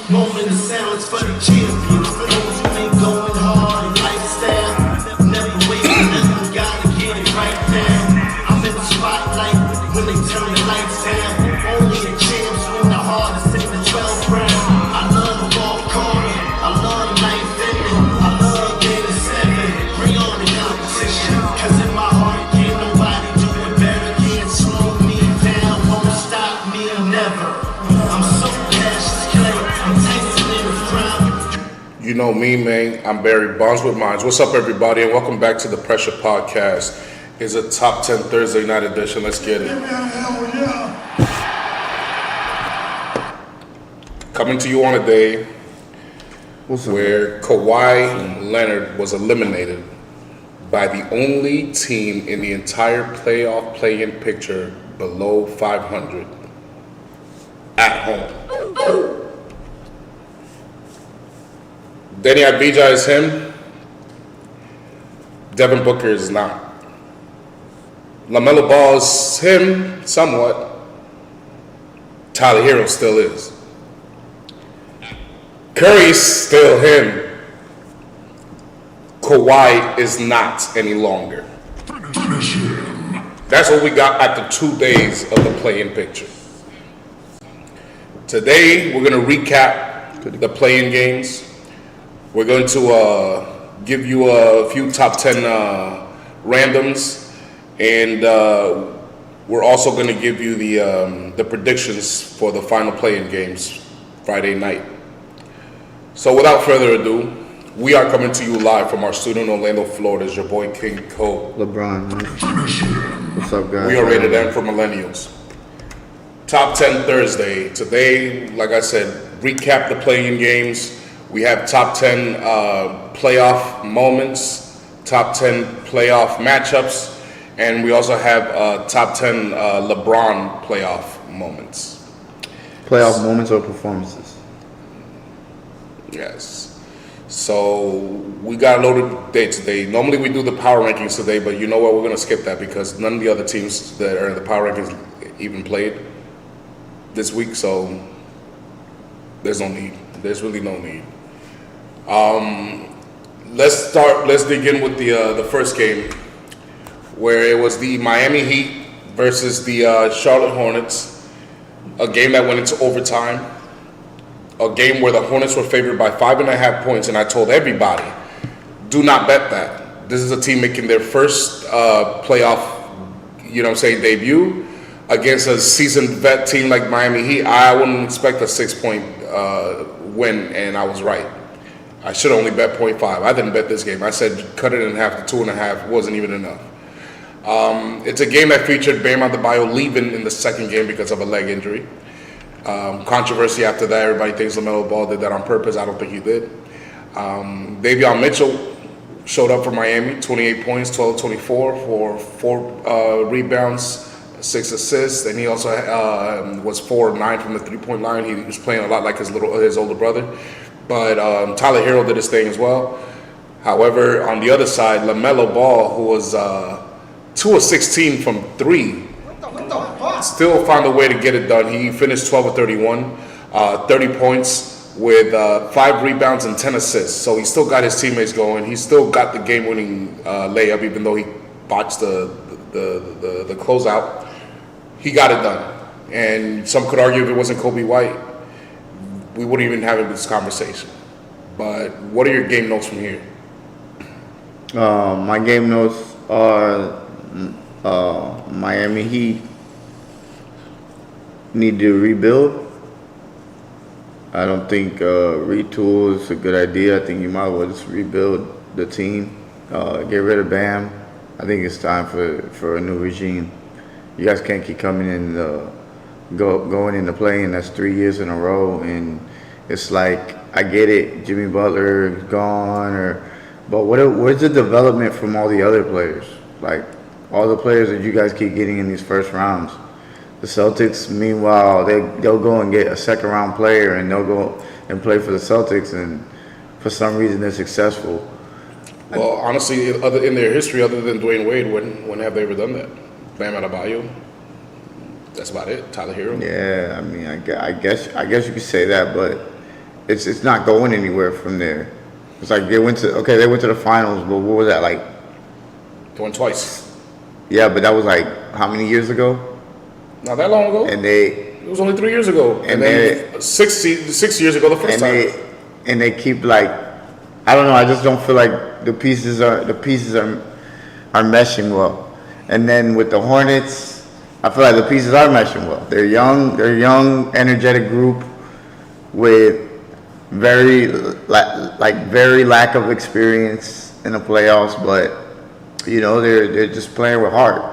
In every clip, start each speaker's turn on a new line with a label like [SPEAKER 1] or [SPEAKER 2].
[SPEAKER 1] Moment of silence for the champions, for those who ain't going hard in lifestyle. Never waiting, never gotta get it right now. I'm in the spotlight when they turn the lights down. Only the champs win the hardest in the 12th round. I love the ball corner, I love the ninth inning, I love game 7. Bring on the competition, cause in my heart can't nobody do it better. Can't slow me down, won't stop me never. I'm so Cassius Clay, I'm Tyson in the front.
[SPEAKER 2] You know me, man. I'm Barry Bonds with Minds. What's up, everybody, and welcome back to the Pressure Podcast. It's a Top 10 Thursday night edition. Let's get it. Coming to you on a day where Kawhi Leonard was eliminated by the only team in the entire playoff play-in picture below 500 at home. Denny Abija is him. Devin Booker is not. LaMelo Ball is him, somewhat. Tyler Hero still is. Curry's still him. Kawhi is not any longer. That's what we got after 2 days of the play-in picture. Today, we're going to recap the play-in games. We're going to give you a few top 10 randoms, and we're also going to give you the predictions for the final play-in games Friday night. So without further ado, we are coming to you live from our studio in Orlando, Florida. It's your boy King Cole.
[SPEAKER 3] LeBron, man. What's up, guys?
[SPEAKER 2] We are rated M for millennials. Top 10 Thursday. Today, like I said, recap the play-in games. We have top 10 playoff moments, top 10 playoff matchups, and we also have top 10 LeBron playoff moments.
[SPEAKER 3] Playoff moments or performances?
[SPEAKER 2] Yes. So we got a loaded day today. Normally we do the power rankings today, but you know what? We're going to skip that because none of the other teams that are in the power rankings even played this week, so there's no need. There's really no need. Let's dig in with the first game, where it was the Miami Heat versus the Charlotte Hornets, a game that went into overtime, a game where the Hornets were favored by 5.5 points, and I told everybody, do not bet that. This is a team making their first playoff, debut against a seasoned vet team like Miami Heat. I wouldn't expect a 6-point win, and I was right. I should only bet 0.5. I didn't bet this game. I said cut it in half to 2.5. Wasn't even enough. It's a game that featured Bam Adebayo leaving in the second game because of a leg injury. Controversy after that. Everybody thinks LaMelo Ball did that on purpose. I don't think he did. Davion Mitchell showed up for Miami. 28 points, 12-24 for 4 rebounds, 6 assists, and he also was 4 of 9 from the 3-point line. He was playing a lot like his older brother. But Tyler Hero did his thing as well. However, on the other side, LaMelo Ball, who was 2 of 16 from 3, still found a way to get it done. He finished 12 of 31, 30 points with 5 rebounds and 10 assists. So he still got his teammates going. He still got the game-winning layup, even though he botched the closeout. He got it done. And some could argue if it wasn't Kobe White, we wouldn't even have this conversation. But what are your game notes from here?
[SPEAKER 3] My game notes are Miami Heat need to rebuild. I don't think retool is a good idea. I think you might as well just rebuild the team. Get rid of Bam. I think it's time for a new regime. You guys can't keep coming in going into playing. That's 3 years in a row, and it's like, I get it, Jimmy Butler is gone, but where's the development from all the other players? Like all the players that you guys keep getting in these first rounds. The Celtics, meanwhile, they'll go and get a second round player, and they'll go and play for the Celtics, and for some reason they're successful.
[SPEAKER 2] Well, honestly, in their history, other than Dwayne Wade, when have they ever done that? Bam Adebayo. That's about it. Tyler Hero.
[SPEAKER 3] Yeah, I mean, I guess you could say that, but it's not going anywhere from there. It's like they went to the finals, but what was that like?
[SPEAKER 2] They won twice.
[SPEAKER 3] Yeah, but that was like how many years ago?
[SPEAKER 2] Not that long ago.
[SPEAKER 3] And they
[SPEAKER 2] It was only 3 years ago.
[SPEAKER 3] And
[SPEAKER 2] then 6 years ago the first time.
[SPEAKER 3] they keep like, I don't know. I just don't feel like the pieces are meshing well. And then with the Hornets, I feel like the pieces are meshing well. They're young, energetic group with very very lack of experience in the playoffs, but they're just playing with heart.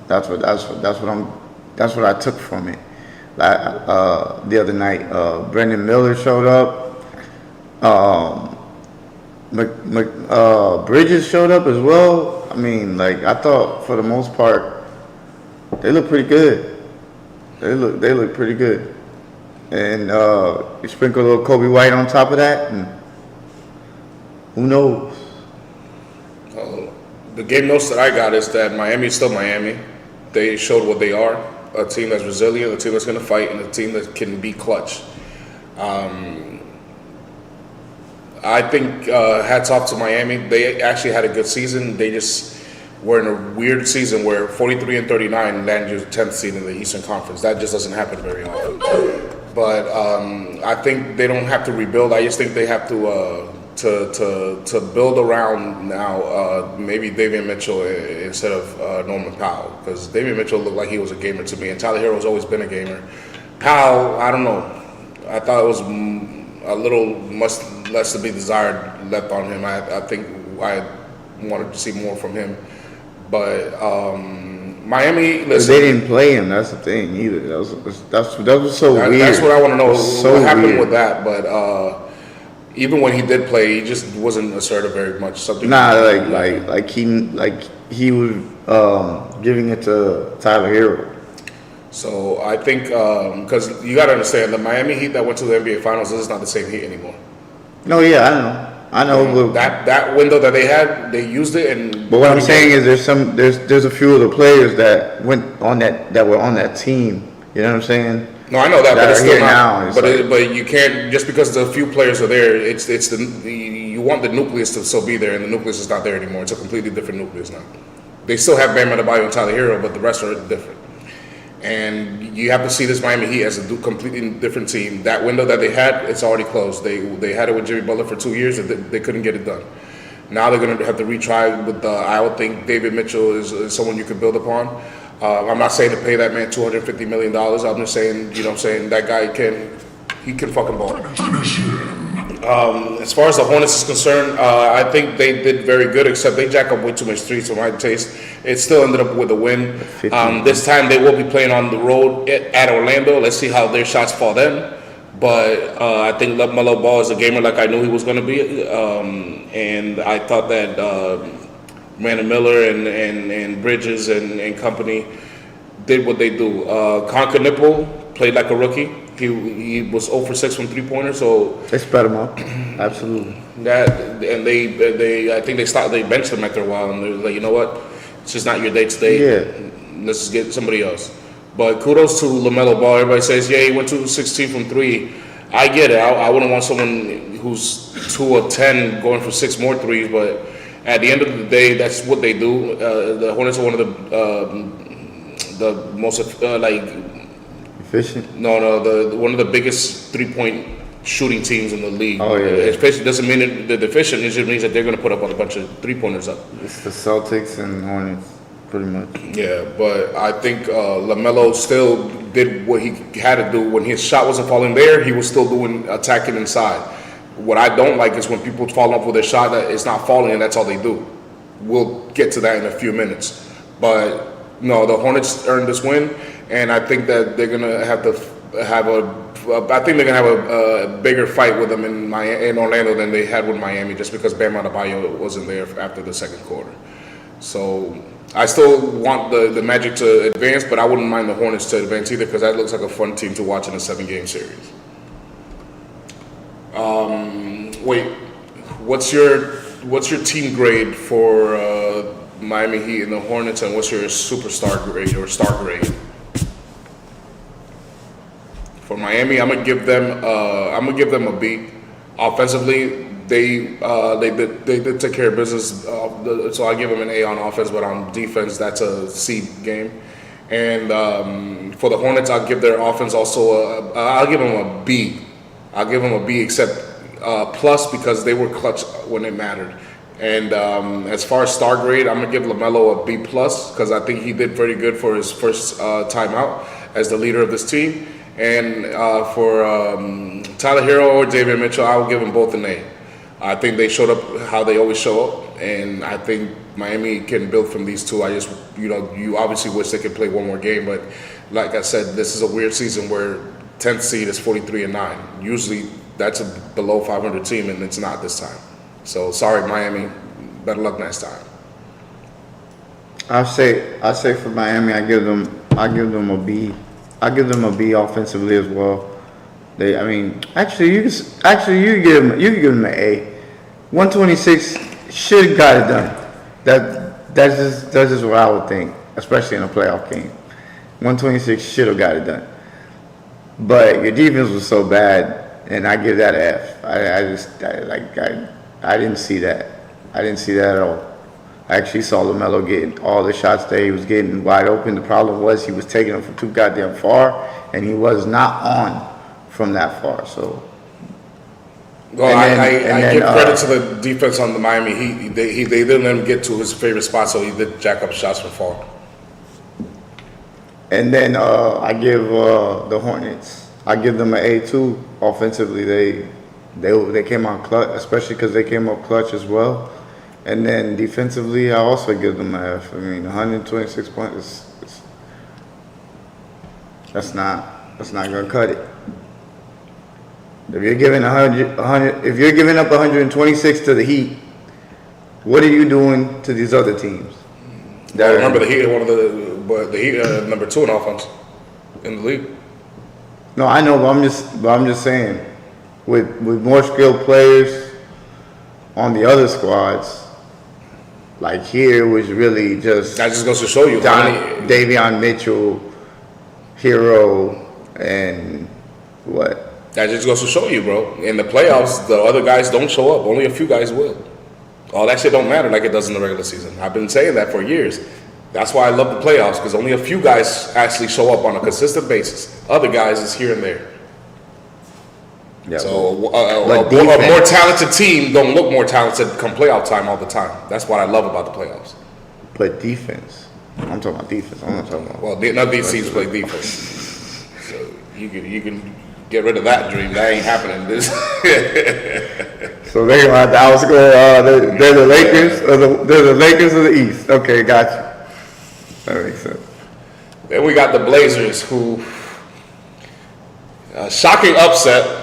[SPEAKER 3] That's what I took from it. The other night, Brendan Miller showed up. Bridges showed up as well. I mean, like, I thought for the most part they look pretty good. They look pretty good. And you sprinkle a little Kobe White on top of that, and who knows?
[SPEAKER 2] The game notes that I got is that Miami is still Miami. They showed what they are, a team that's resilient, a team that's going to fight, and a team that can be clutch. I think hats off to Miami. They actually had a good season. They just were in a weird season where 43-39 land you 10th seed in the Eastern Conference. That just doesn't happen very often. But I think they don't have to rebuild. I just think they have to build around now maybe Davion Mitchell instead of Norman Powell, because Davion Mitchell looked like he was a gamer to me, and Tyler Herro's always been a gamer. Powell, I don't know. I thought it was a little much less to be desired left on him. I think I wanted to see more from him. But Miami, listen,
[SPEAKER 3] they didn't play him. That's the thing either. That was so weird.
[SPEAKER 2] That's what I want to know.
[SPEAKER 3] So
[SPEAKER 2] what happened
[SPEAKER 3] weird
[SPEAKER 2] with that? But even when he did play, he just wasn't assertive very much. Something.
[SPEAKER 3] Like he was giving it to Tyler Herro.
[SPEAKER 2] So I think because you got to understand, the Miami Heat that went to the NBA Finals, this is not the same Heat anymore.
[SPEAKER 3] No, yeah, I know.
[SPEAKER 2] But that window that they had, they used it.
[SPEAKER 3] But what I'm saying is, there's a few of the players that went on that were on that team. You know what I'm saying?
[SPEAKER 2] No, I know that, but it's still
[SPEAKER 3] not.
[SPEAKER 2] Now, but you can't, just because the few players are there. You want the nucleus to still be there, and the nucleus is not there anymore. It's a completely different nucleus now. They still have Bam Adebayo and Tyler Herro, but the rest are different. And you have to see this Miami Heat as a completely different team. That window that they had, it's already closed. They had it with Jimmy Butler for 2 years, and they couldn't get it done. Now they're going to have to retry with I would think David Mitchell is someone you could build upon. I'm not saying to pay that man $250 million. I'm just saying, that guy can fucking ball. As far as the Hornets is concerned, I think they did very good, except they jack up way too much threes for my taste. It still ended up with a win. This time they will be playing on the road at Orlando. Let's see how their shots fall then. But I think LaMelo Ball is a gamer like I knew he was going to be. And I thought that Brandon Miller and Bridges and company did what they do. Conker Nipple played like a rookie. He was 0 for 6 from 3-pointers, so
[SPEAKER 3] they spread him up. Absolutely.
[SPEAKER 2] That and they I think they benched him after a while, and they're like, you know what, it's just not your day today.
[SPEAKER 3] Yeah.
[SPEAKER 2] Let's just get somebody else. But kudos to LaMelo Ball. Everybody says, yeah, he went 2 of 16 from 3. I get it. I wouldn't want someone who's 2 of 10 going for 6 more threes, but at the end of the day, that's what they do. The Hornets are one of the most
[SPEAKER 3] efficient.
[SPEAKER 2] One of the biggest 3-point shooting teams in the league.
[SPEAKER 3] Oh yeah.
[SPEAKER 2] Especially doesn't mean that they're deficient. It just means that they're going to put up a bunch of 3-pointers up.
[SPEAKER 3] It's the Celtics and Hornets, pretty much.
[SPEAKER 2] Yeah, but I think LaMelo still did what he had to do. When his shot wasn't falling there, he was still attacking inside. What I don't like is when people fall off with a shot that it's not falling and that's all they do. We'll get to that in a few minutes. But no, the Hornets earned this win, and I think that they're gonna have to have a bigger fight with them in Orlando than they had with Miami, just because Bam Adebayo wasn't there after the second quarter. So I still want the Magic to advance, but I wouldn't mind the Hornets to advance either, because that looks like a fun team to watch in a 7-game series. Wait, what's your team grade for Miami Heat and the Hornets, and what's your superstar grade or star grade? For Miami, I'm gonna give them a B. Offensively, they did take care of business. So I give them an A on offense, but on defense, that's a C game. And for the Hornets, I'll give their offense also I'll give them a B. I'll give them a B, except plus because they were clutch when it mattered. And as far as star grade, I'm gonna give LaMelo a B plus because I think he did very good for his first time out as the leader of this team. And for Tyler Hero or David Mitchell, I will give them both an A. I think they showed up how they always show up, and I think Miami can build from these two. I just, you obviously wish they could play one more game, but like I said, this is a weird season where 10th seed is 43-9. Usually that's a below 500 team, and it's not this time. So sorry, Miami. Better luck next time.
[SPEAKER 3] I say for Miami, I give them a B. I give them a B offensively as well. Actually, you can give them an A. 126 should have got it done. That's just what I would think, especially in a playoff game. 126 should have got it done. But your defense was so bad, and I give that an F. I didn't see that. I didn't see that at all. I actually saw LaMelo getting all the shots that he was getting wide open. The problem was he was taking them from too goddamn far, and he was not on from that far. So.
[SPEAKER 2] Well, I give credit to the defense on the Miami Heat. They didn't let him get to his favorite spot, so he did jack up shots from far.
[SPEAKER 3] And then I give the Hornets. I give them an A too. Offensively, they came out clutch, especially because they came up clutch as well. And then defensively, I also give them an F. 126 points. That's not gonna cut it. If you're giving 100, if you're giving up 126 to the Heat, what are you doing to these other teams?
[SPEAKER 2] Remember the Heat are the Heat number 2 in offense in the league.
[SPEAKER 3] No, I know, but I'm just saying, with more skilled players on the other squads, like here was really just
[SPEAKER 2] that just goes to show you
[SPEAKER 3] Davion Mitchell, Hero, and what?
[SPEAKER 2] That just goes to show you, bro. In the playoffs, the other guys don't show up. Only a few guys will. All that shit don't matter like it does in the regular season. I've been saying that for years. That's why I love the playoffs, because only a few guys actually show up on a consistent basis. Other guys is here and there.
[SPEAKER 3] Yeah,
[SPEAKER 2] so a more talented team don't look more talented come playoff time all the time. That's what I love about the playoffs.
[SPEAKER 3] But defense. I'm talking about defense. I'm not talking about.
[SPEAKER 2] Well, none of these teams play defense. So you can get rid of that dream. That ain't happening.
[SPEAKER 3] So they're gonna have to outscore. They're the Lakers, they're the Lakers of the East. Okay, got you. That makes sense.
[SPEAKER 2] Then we got the Blazers, who shocking upset,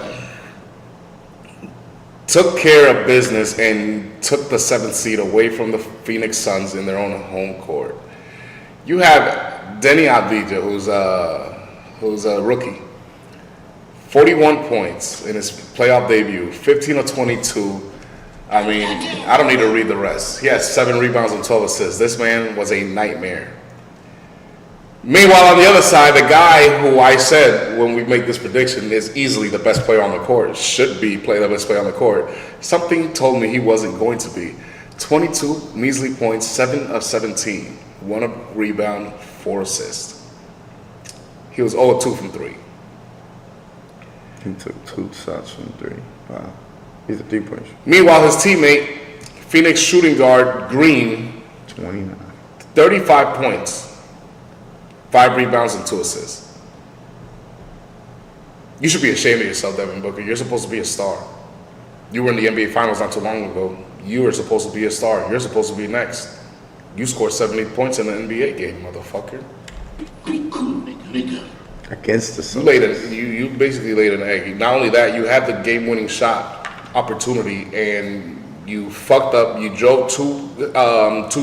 [SPEAKER 2] took care of business and took the 7th seed away from the Phoenix Suns in their own home court. You have Denny Avdija, who's a rookie. 41 points in his playoff debut, 15 of 22. I don't need to read the rest. He has 7 rebounds and 12 assists. This man was a nightmare. Meanwhile, on the other side, the guy who I said when we make this prediction is easily the best player on the court, should be the best player on the court, something told me he wasn't going to be. 22 measly points, 7 of 17, 1 rebound, 4 assists. He was 0 of 2 from 3.
[SPEAKER 3] He took 2 shots from 3. Wow. He's a 3-point shooter.
[SPEAKER 2] Meanwhile, his teammate, Phoenix shooting guard Green,
[SPEAKER 3] 29.
[SPEAKER 2] 35 points, 5 rebounds, and 2 assists. You should be ashamed of yourself, Devin Booker. You're supposed to be a star. You were in the NBA Finals not too long ago. You were supposed to be a star. You're supposed to be next. You scored 70 points in the NBA game, motherfucker.
[SPEAKER 3] Against the Suns.
[SPEAKER 2] You basically laid an egg. Not only that, you had the game-winning shot opportunity, and you fucked up. You drove too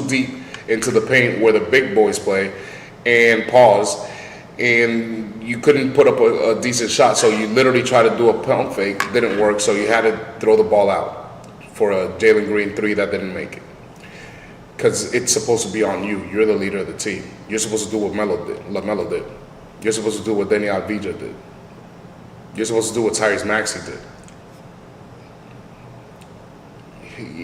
[SPEAKER 2] deep into the paint where the big boys play, and paused, and you couldn't put up a decent shot. So you literally tried to do a pump fake, didn't work. So you had to throw the ball out for a Jalen Green 3 that didn't make it. Because it's supposed to be on you. You're the leader of the team. You're supposed to do what LaMelo did. You're supposed to do what Denny Avdija did. You're supposed to do what Tyrese Maxey did.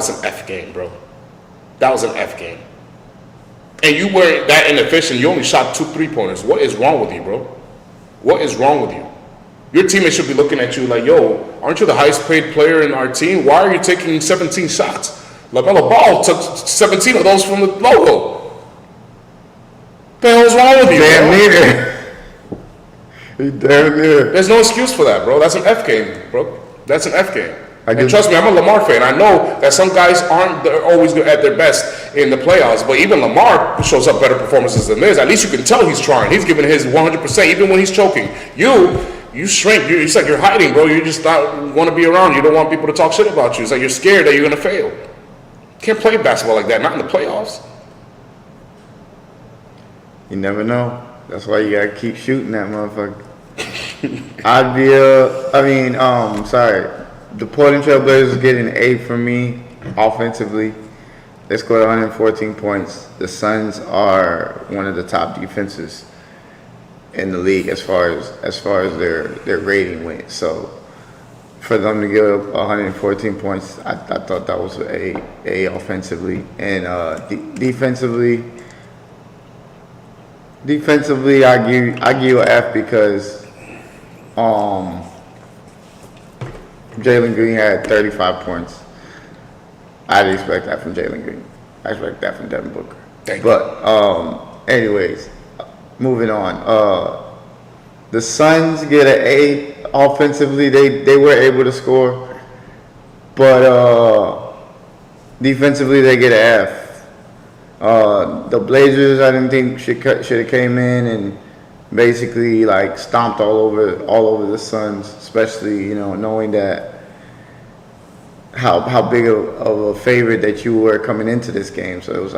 [SPEAKER 2] was an F game, bro. That was an F game. And you weren't that inefficient. You only shot 2 3-pointers. What is wrong with you, bro? What is wrong with you? Your teammates should be looking at you like, yo, aren't you the highest paid player in our team? Why are you taking 17 shots? LaMelo Ball took 17 of those from the logo. What the hell is wrong with you,
[SPEAKER 3] Damn
[SPEAKER 2] bro?
[SPEAKER 3] near. He damn near.
[SPEAKER 2] There's no excuse for that, bro. That's an F game, bro. That's an F game.
[SPEAKER 3] I
[SPEAKER 2] And
[SPEAKER 3] give-
[SPEAKER 2] trust me, I'm a Lamar fan. I know that some guys aren't they're always good at their best in the playoffs, but even Lamar shows up better performances than this. At least you can tell he's trying. He's giving his 100%, even when he's choking. You shrink. It's like you're hiding, bro. You just not want to be around. You don't want people to talk shit about you. It's like you're scared that you're going to fail. You can't play basketball like that, not in the playoffs.
[SPEAKER 3] You never know. That's why you gotta keep shooting that motherfucker. The Portland Trailblazers get an A from me offensively. They scored 114 points. The Suns are one of the top defenses in the league as far as their rating went. So for them to give up 114 points, I thought that was a offensively and defensively. I give you an F because Jalen Green had 35 points. I didn't expect that from Jalen Green. I expect that from Devin Booker.
[SPEAKER 2] Thank you.
[SPEAKER 3] But anyways, moving on. The Suns get an A offensively. They were able to score, but defensively they get an F. The Blazers, I didn't think should have came in and basically like stomped all over the Suns, especially knowing that how big of a favorite that you were coming into this game. So it was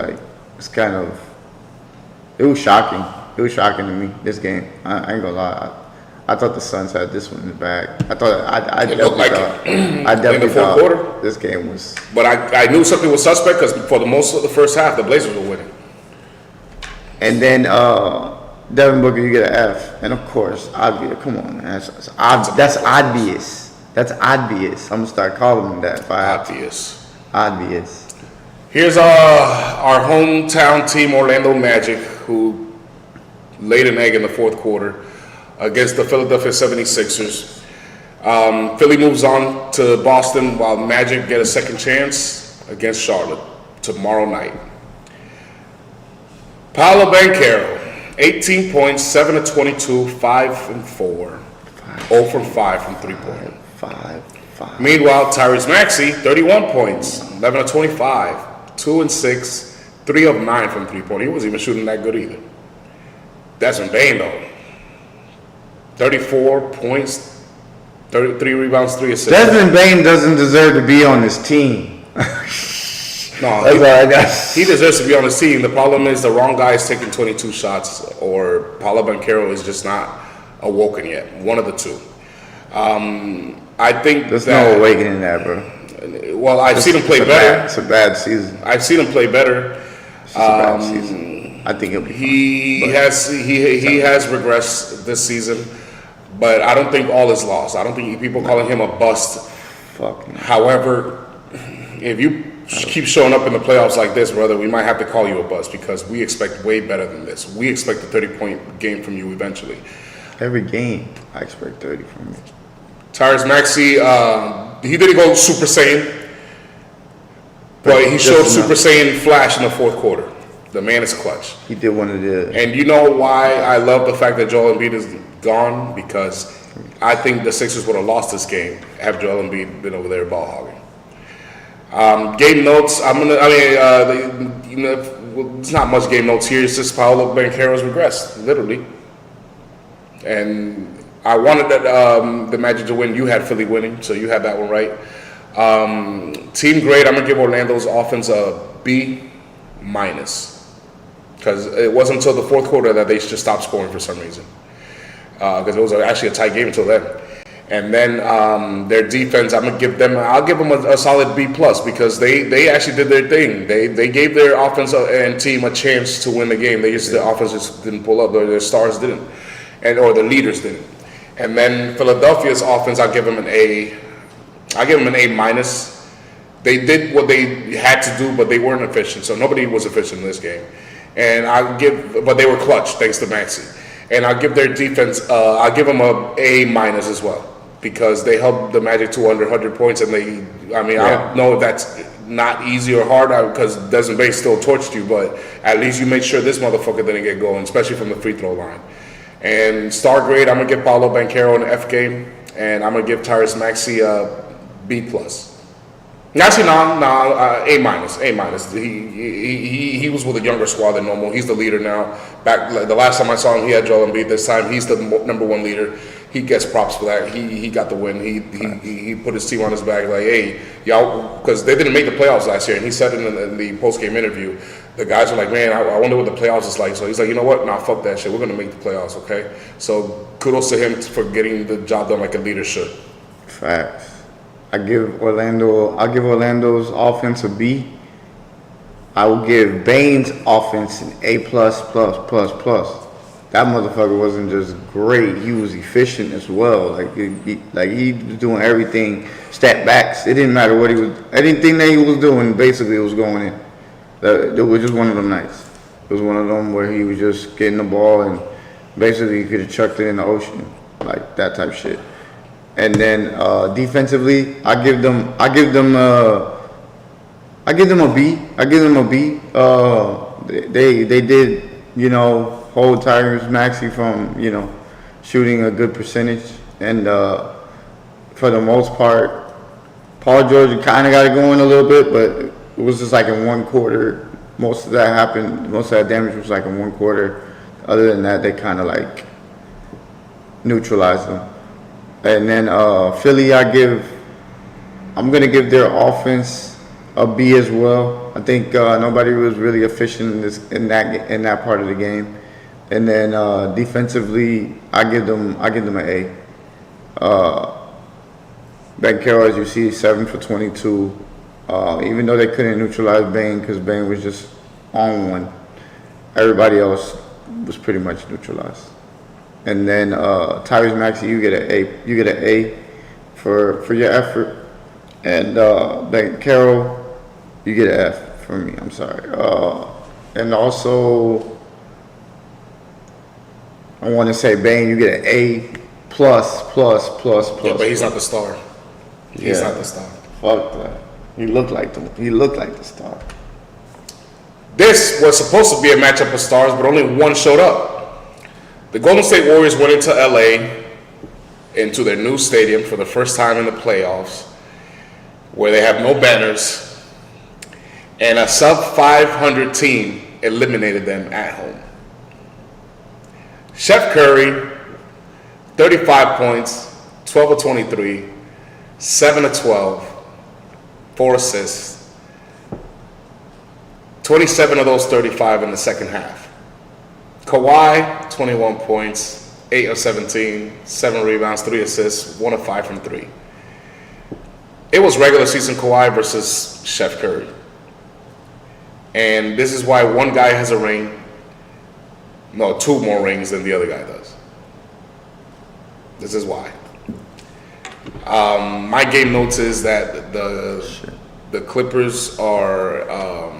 [SPEAKER 3] shocking. It was shocking to me, this game. I ain't gonna lie. I thought the Suns had this one in the bag. I definitely thought
[SPEAKER 2] quarter.
[SPEAKER 3] this game was.
[SPEAKER 2] But I knew something was suspect because for the most of the first half, the Blazers were winning.
[SPEAKER 3] And then Devin Booker, you get an F. And of course, obvious. Come on, man. That's obvious. That's obvious. I'm gonna start calling them that. Obvious.
[SPEAKER 2] Here's our hometown team, Orlando Magic, who laid an egg in the fourth quarter against the Philadelphia 76ers. Philly moves on to Boston while Magic get a second chance against Charlotte. tomorrow night. Paolo Banchero, 18 points, 7 of 22, 5 and 4, 0 from 5 from 3-point.
[SPEAKER 3] 5.
[SPEAKER 2] Meanwhile, Tyrese Maxey, 31 points, 11 of 25, 2 and 6, 3 of 9 from 3-point. He wasn't even shooting that good either. Desmond Bane, though, 34 points, 33 rebounds, 3 assists.
[SPEAKER 3] Desmond Bane doesn't deserve to be on this team.
[SPEAKER 2] No,
[SPEAKER 3] That's all I got.
[SPEAKER 2] he deserves to be on the team. The problem is the wrong guy is taking 22 shots, or Paolo Banchero is just not awoken yet. One of the two. I think
[SPEAKER 3] There's
[SPEAKER 2] that,
[SPEAKER 3] no awakening that, bro.
[SPEAKER 2] Well, I've seen him play
[SPEAKER 3] It's a
[SPEAKER 2] better.
[SPEAKER 3] It's a bad season.
[SPEAKER 2] I've seen him play better.
[SPEAKER 3] It's just a bad season. I think he'll be
[SPEAKER 2] He
[SPEAKER 3] fine,
[SPEAKER 2] has regressed this season, but I don't think all is lost. I don't think people calling him a bust.
[SPEAKER 3] Fuck.
[SPEAKER 2] However, if you keep showing up in the playoffs like this, brother, we might have to call you a bust because we expect way better than this. We expect a 30-point game from you eventually.
[SPEAKER 3] Every game, I expect 30 from you.
[SPEAKER 2] Tyrese Maxey, he didn't go Super Saiyan, but he
[SPEAKER 3] Just
[SPEAKER 2] showed
[SPEAKER 3] enough.
[SPEAKER 2] Super Saiyan flash in the fourth quarter. The man is clutch.
[SPEAKER 3] He did one of the.
[SPEAKER 2] And you know why I love the fact that Joel Embiid is gone? Because I think the Sixers would have lost this game had Joel Embiid been over there ball hogging. Game notes. It's not much game notes here. It's just Paolo Banchero's regressed, literally. And I wanted the Magic to win. You had Philly winning, so you had that one right. Team grade. I'm gonna give Orlando's offense a B-, because it wasn't until the fourth quarter that they just stopped scoring for some reason. Because it was actually a tight game until then. And then their defense, I'll give them a solid B+ because they actually did their thing. They gave their offense and team a chance to win the game. The offense just didn't pull up. Their stars didn't, or the leaders didn't. And then Philadelphia's offense, I'll give them an A. I give them an A-. They did what they had to do, but they weren't efficient. So nobody was efficient in this game. And but they were clutch thanks to Maxey. And I'll give their defense, I'll give them a A- as well because they held the Magic to under 100 points. And I don't know if that's not easy or hard because Desmond Bane still torched you, but at least you made sure this motherfucker didn't get going, especially from the free throw line. And star grade, I'm gonna give Paolo Banchero an F game, and I'm gonna give Tyrese Maxey a B+. Actually, A-. He was with a younger squad than normal. He's the leader now. The last time I saw him, he had Joel Embiid. This time, he's the number one leader. He gets props for that. He got the win. He put his team on his back like, hey, y'all, because they didn't make the playoffs last year. And he said it in the post-game interview. The guys are like, man, I wonder what the playoffs is like. So he's like, you know what? Nah, fuck that shit. We're going to make the playoffs, okay? So kudos to him for getting the job done like a leader should.
[SPEAKER 3] Facts. I'll give Orlando's offense a B. I will give Bane's offense an A++++. That motherfucker wasn't just great; he was efficient as well. He was doing everything, step backs. It didn't matter what he was. Anything that he was doing, basically, it was going in. It was just one of them nights. It was one of them where he was just getting the ball and basically he could have chucked it in the ocean, like that type of shit. And then defensively, I give them a B. They did, hold Tyrese Maxey from, shooting a good percentage. And for the most part, Paul George kind of got it going a little bit, but it was just like in one quarter. Most of that happened. Most of that damage was like in one quarter. Other than that, they kind of like neutralized them. And then Philly, I'm gonna give their offense a B as well. I think nobody was really efficient in that part of the game. And then defensively, I give them an A. Banchero, as you see, 7 for 22. Even though they couldn't neutralize Bane because Bane was just on one, everybody else was pretty much neutralized. And then Tyrese Maxey, you get an A for your effort. And Banchero, you get an F from me. I'm sorry. And also, I want to say Bane, you get an A+++++.
[SPEAKER 2] Yeah, but he's not the star. He's not the star.
[SPEAKER 3] Fuck that. He looked like the star.
[SPEAKER 2] This was supposed to be a matchup of stars, but only one showed up. The Golden State Warriors went into LA, into their new stadium for the first time in the playoffs, where they have no banners, and a sub-500 team eliminated them at home. Steph Curry, 35 points, 12 of 23, 7 of 12, 4 assists, 27 of those 35 in the second half. Kawhi, 21 points, 8 of 17, 7 rebounds, 3 assists, 1 of 5 from 3. It was regular season Kawhi versus Steph Curry. And this is why one guy has a ring, no, 2 more rings than the other guy does. This is why. My game notes is that the Clippers are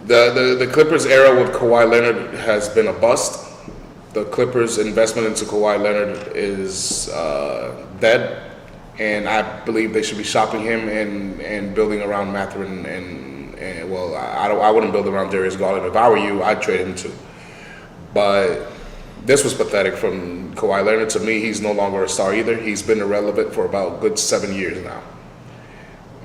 [SPEAKER 2] the Clippers era with Kawhi Leonard has been a bust. The Clippers investment into Kawhi Leonard is dead, and I believe they should be shopping him and building around Mathurin and well, I wouldn't build around Darius Garland. If I were you, I'd trade him too. But this was pathetic from Kawhi Leonard. To me, he's no longer a star either. He's been irrelevant for about a good 7 years now.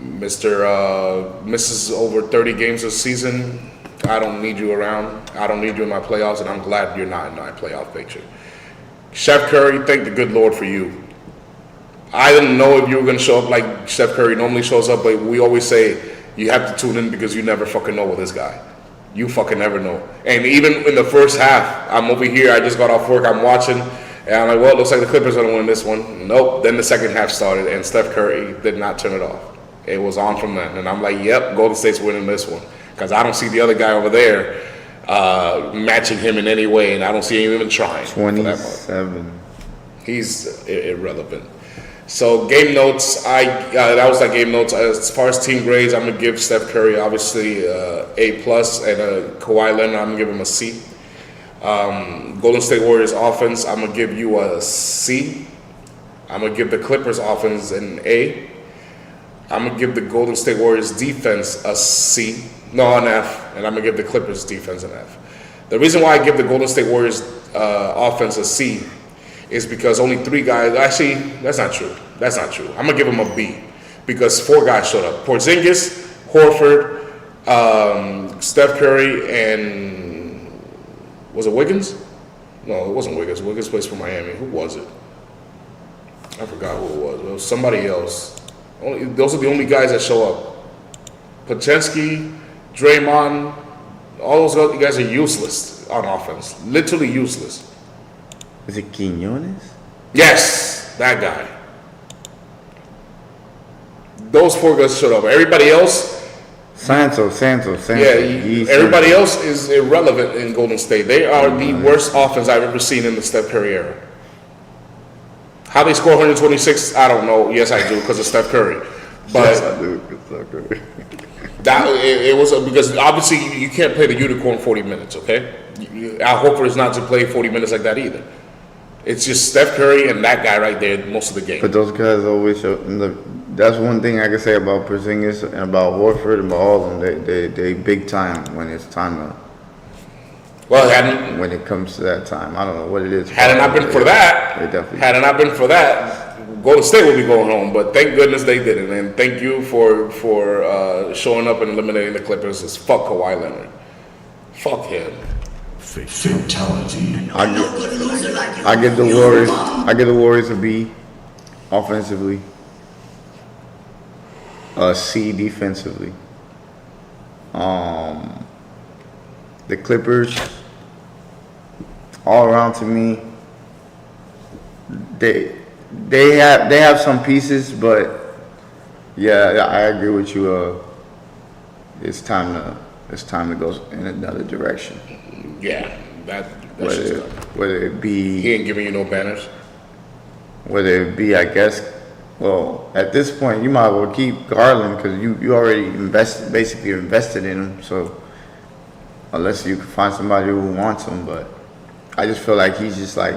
[SPEAKER 2] Mr. Misses over 30 games a season. I don't need you around. I don't need you in my playoffs, and I'm glad you're not in my playoff picture. Steph Curry, thank the good Lord for you. I didn't know if you were going to show up like Steph Curry normally shows up, but we always say you have to tune in because you never fucking know with this guy. You fucking never know. And even in the first half, I'm over here, I just got off work, I'm watching, and I'm like, well, it looks like the Clippers are going to win this one. Nope. Then the second half started, and Steph Curry did not turn it off. It was on from then. And I'm like, yep, Golden State's winning this one. Because I don't see the other guy over there matching him in any way, and I don't see him even trying.
[SPEAKER 3] 27.
[SPEAKER 2] He's irrelevant. So game notes, that was like game notes. As far as team grades, I'm gonna give Steph Curry obviously A+, and Kawhi Leonard, I'm gonna give him a C. Golden State Warriors offense, I'm gonna give you a C. I'm gonna give the Clippers offense an A. I'm gonna give the Golden State Warriors defense a C, no, an F, and I'm gonna give the Clippers defense an F. The reason why I give the Golden State Warriors offense a C is because only 3 guys. Actually, that's not true. That's not true. I'm gonna give them a B because 4 guys showed up: Porzingis, Horford, Steph Curry, and was it Wiggins? No, it wasn't Wiggins. Wiggins plays for Miami. Who was it? I forgot who it was. It was somebody else. Those are the only guys that show up. Pachensky, Draymond, all those guys are useless on offense. Literally useless.
[SPEAKER 3] Is it Quinones?
[SPEAKER 2] Yes, that guy. Those 4 guys showed up. Everybody else,
[SPEAKER 3] Santos.
[SPEAKER 2] yeah, everybody else is irrelevant in Golden State. They are the worst offense I've ever seen in the Steph Curry era. How they score 126, I don't know. Yes, I do, because of Steph Curry. But
[SPEAKER 3] Yes, I do. Steph Curry.
[SPEAKER 2] it was because obviously you can't play the unicorn 40 minutes, okay? Al Horford is not to play 40 minutes like that either. It's just Steph Curry and that guy right there most of the game.
[SPEAKER 3] But those guys always show. That's one thing I can say about Porzingis and about Horford and about all of them. They big time when it's time to.
[SPEAKER 2] Well,
[SPEAKER 3] When it comes to that time, I don't know what it is.
[SPEAKER 2] had it not been for that,
[SPEAKER 3] They definitely.
[SPEAKER 2] had it not been for that, Golden State would be going home. But thank goodness they didn't, and thank you for showing up and eliminating the Clippers. It's fuck Kawhi Leonard. Fuck him.
[SPEAKER 1] Fatality.
[SPEAKER 3] I give the Warriors. I give the Warriors a B, offensively. A C defensively. The Clippers, all around to me, they have some pieces, but yeah, I agree with you. It's time to go in another direction.
[SPEAKER 2] Yeah, that's just done.
[SPEAKER 3] Whether it be
[SPEAKER 2] He ain't giving you no banners.
[SPEAKER 3] Whether it be, I guess, well, at this point, you might as well keep Garland because you already basically invested in him. So, unless you can find somebody who wants him, but I just feel like he's just like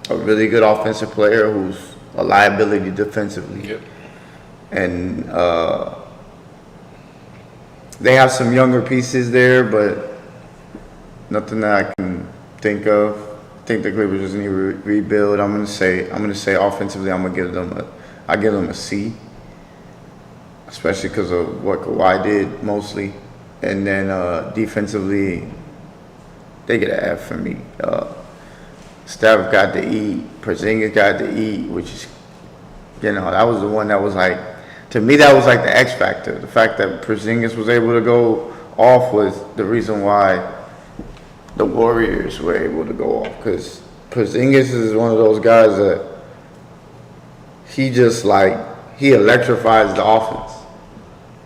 [SPEAKER 3] a really good offensive player who's a liability defensively.
[SPEAKER 2] Yep.
[SPEAKER 3] And they have some younger pieces there, but nothing that I can think of. I think the Clippers just need to rebuild. I'm gonna say offensively, I give them a C, especially because of what Kawhi did mostly, and then defensively, they get an F for me. Steph got to eat, Porzingis got to eat, which is, that was the one that was like, to me, that was like the X factor. The fact that Porzingis was able to go off was the reason why the Warriors were able to go off. Because Porzingis is one of those guys that he electrifies the offense.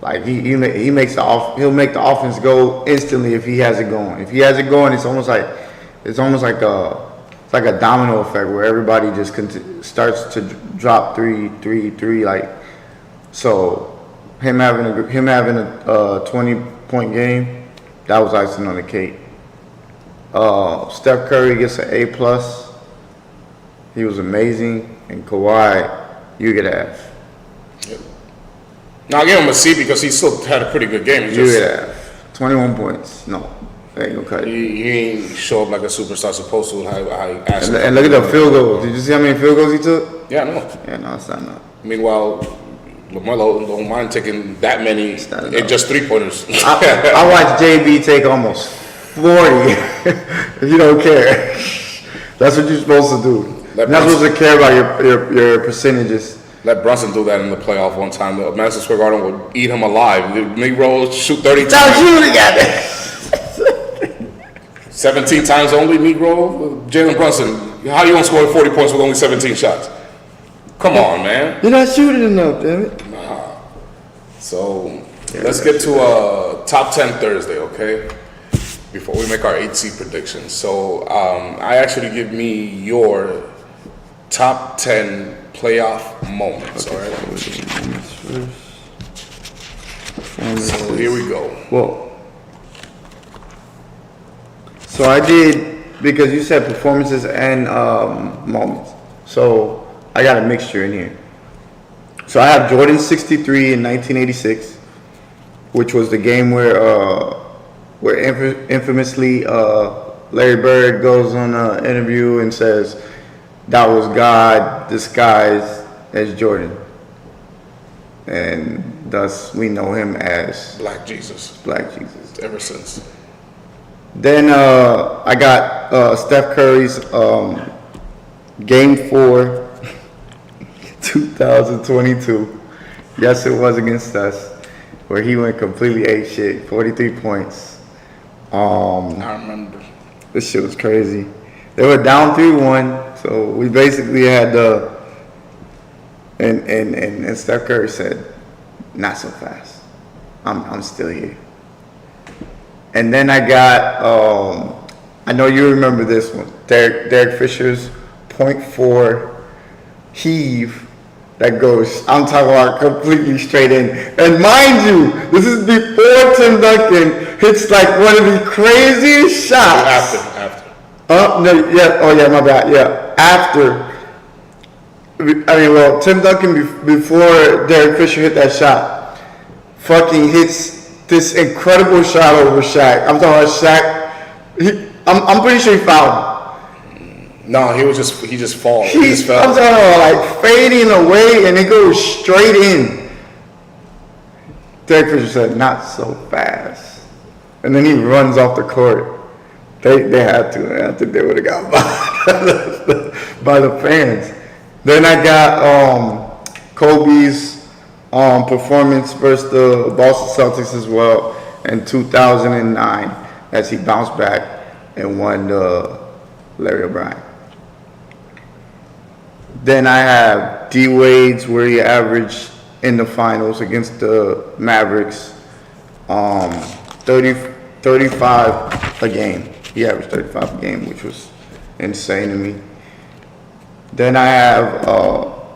[SPEAKER 3] Like he'll make the offense go instantly if he has it going. If he has it going, it's almost like a domino effect where everybody just starts to drop three. Like, so him having a 20-point game, that was icing on the cake. Steph Curry gets an A+. He was amazing, and Kawhi, you get an F.
[SPEAKER 2] Yep. Now I give him a C because he still had a pretty good game.
[SPEAKER 3] You get an F. 21 points. No, that ain't gonna cut it.
[SPEAKER 2] He ain't show up like a superstar supposed to.
[SPEAKER 3] And look at the field goals. Did you see how many field goals he took?
[SPEAKER 2] Yeah, I know.
[SPEAKER 3] Yeah, no, it's not enough.
[SPEAKER 2] Meanwhile, LaMelo don't mind taking that many in just 3-pointers.
[SPEAKER 3] I watched JB take almost 40 if you don't care. That's what you're supposed to do. You're not supposed to care about your percentages.
[SPEAKER 2] Let Brunson do that in the playoff one time. The Madison Square Garden would eat him alive. Negro shoot 30 times.
[SPEAKER 3] Stop shooting at it.
[SPEAKER 2] 17 times only, Negro. Jalen Brunson, how you gonna score 40 points with only 17 shots? Come on, man.
[SPEAKER 3] You're not shooting enough, damn it.
[SPEAKER 2] Nah. So let's get to top 10 Thursday, okay? Before we make our 8C predictions. So I actually give me your top 10 playoff moments, all right? So here we go.
[SPEAKER 3] Well, so I did, because you said performances and moments. So I got a mixture in here. So I have Jordan 63 in 1986, which was the game where infamously Larry Bird goes on an interview and says that was God disguised as Jordan, and thus we know him as
[SPEAKER 2] Black Jesus. Ever since.
[SPEAKER 3] Then I got Steph Curry's Game 4, 2022. Yes, it was against us, where he went completely ape shit, 43 points.
[SPEAKER 2] I remember.
[SPEAKER 3] This shit was crazy. They were down 3-1, so we basically had and Steph Curry said, "Not so fast. I'm still here." And then I got, I know you remember this one, Derek Fisher's .4 heave that goes, I'm talking about completely straight in. And mind you, this is before Tim Duncan hits like one of the craziest shots.
[SPEAKER 2] After.
[SPEAKER 3] My bad, yeah. After. Tim Duncan, before Derek Fisher hit that shot, fucking hits this incredible shot over Shaq. I'm talking about Shaq. I'm pretty sure he fouled him.
[SPEAKER 2] No, he just fall. He just fell.
[SPEAKER 3] I'm talking about like fading away and it goes straight in. Derek Fisher said, "Not so fast." And then he runs off the court. They had to. I think they would have got by the fans. Then I got Kobe's performance versus the Boston Celtics as well in 2009 as he bounced back and won the Larry O'Brien. Then I have D Wade's where he averaged in the finals against the Mavericks 35 a game. He averaged 35 a game, which was insane to me. Then I have,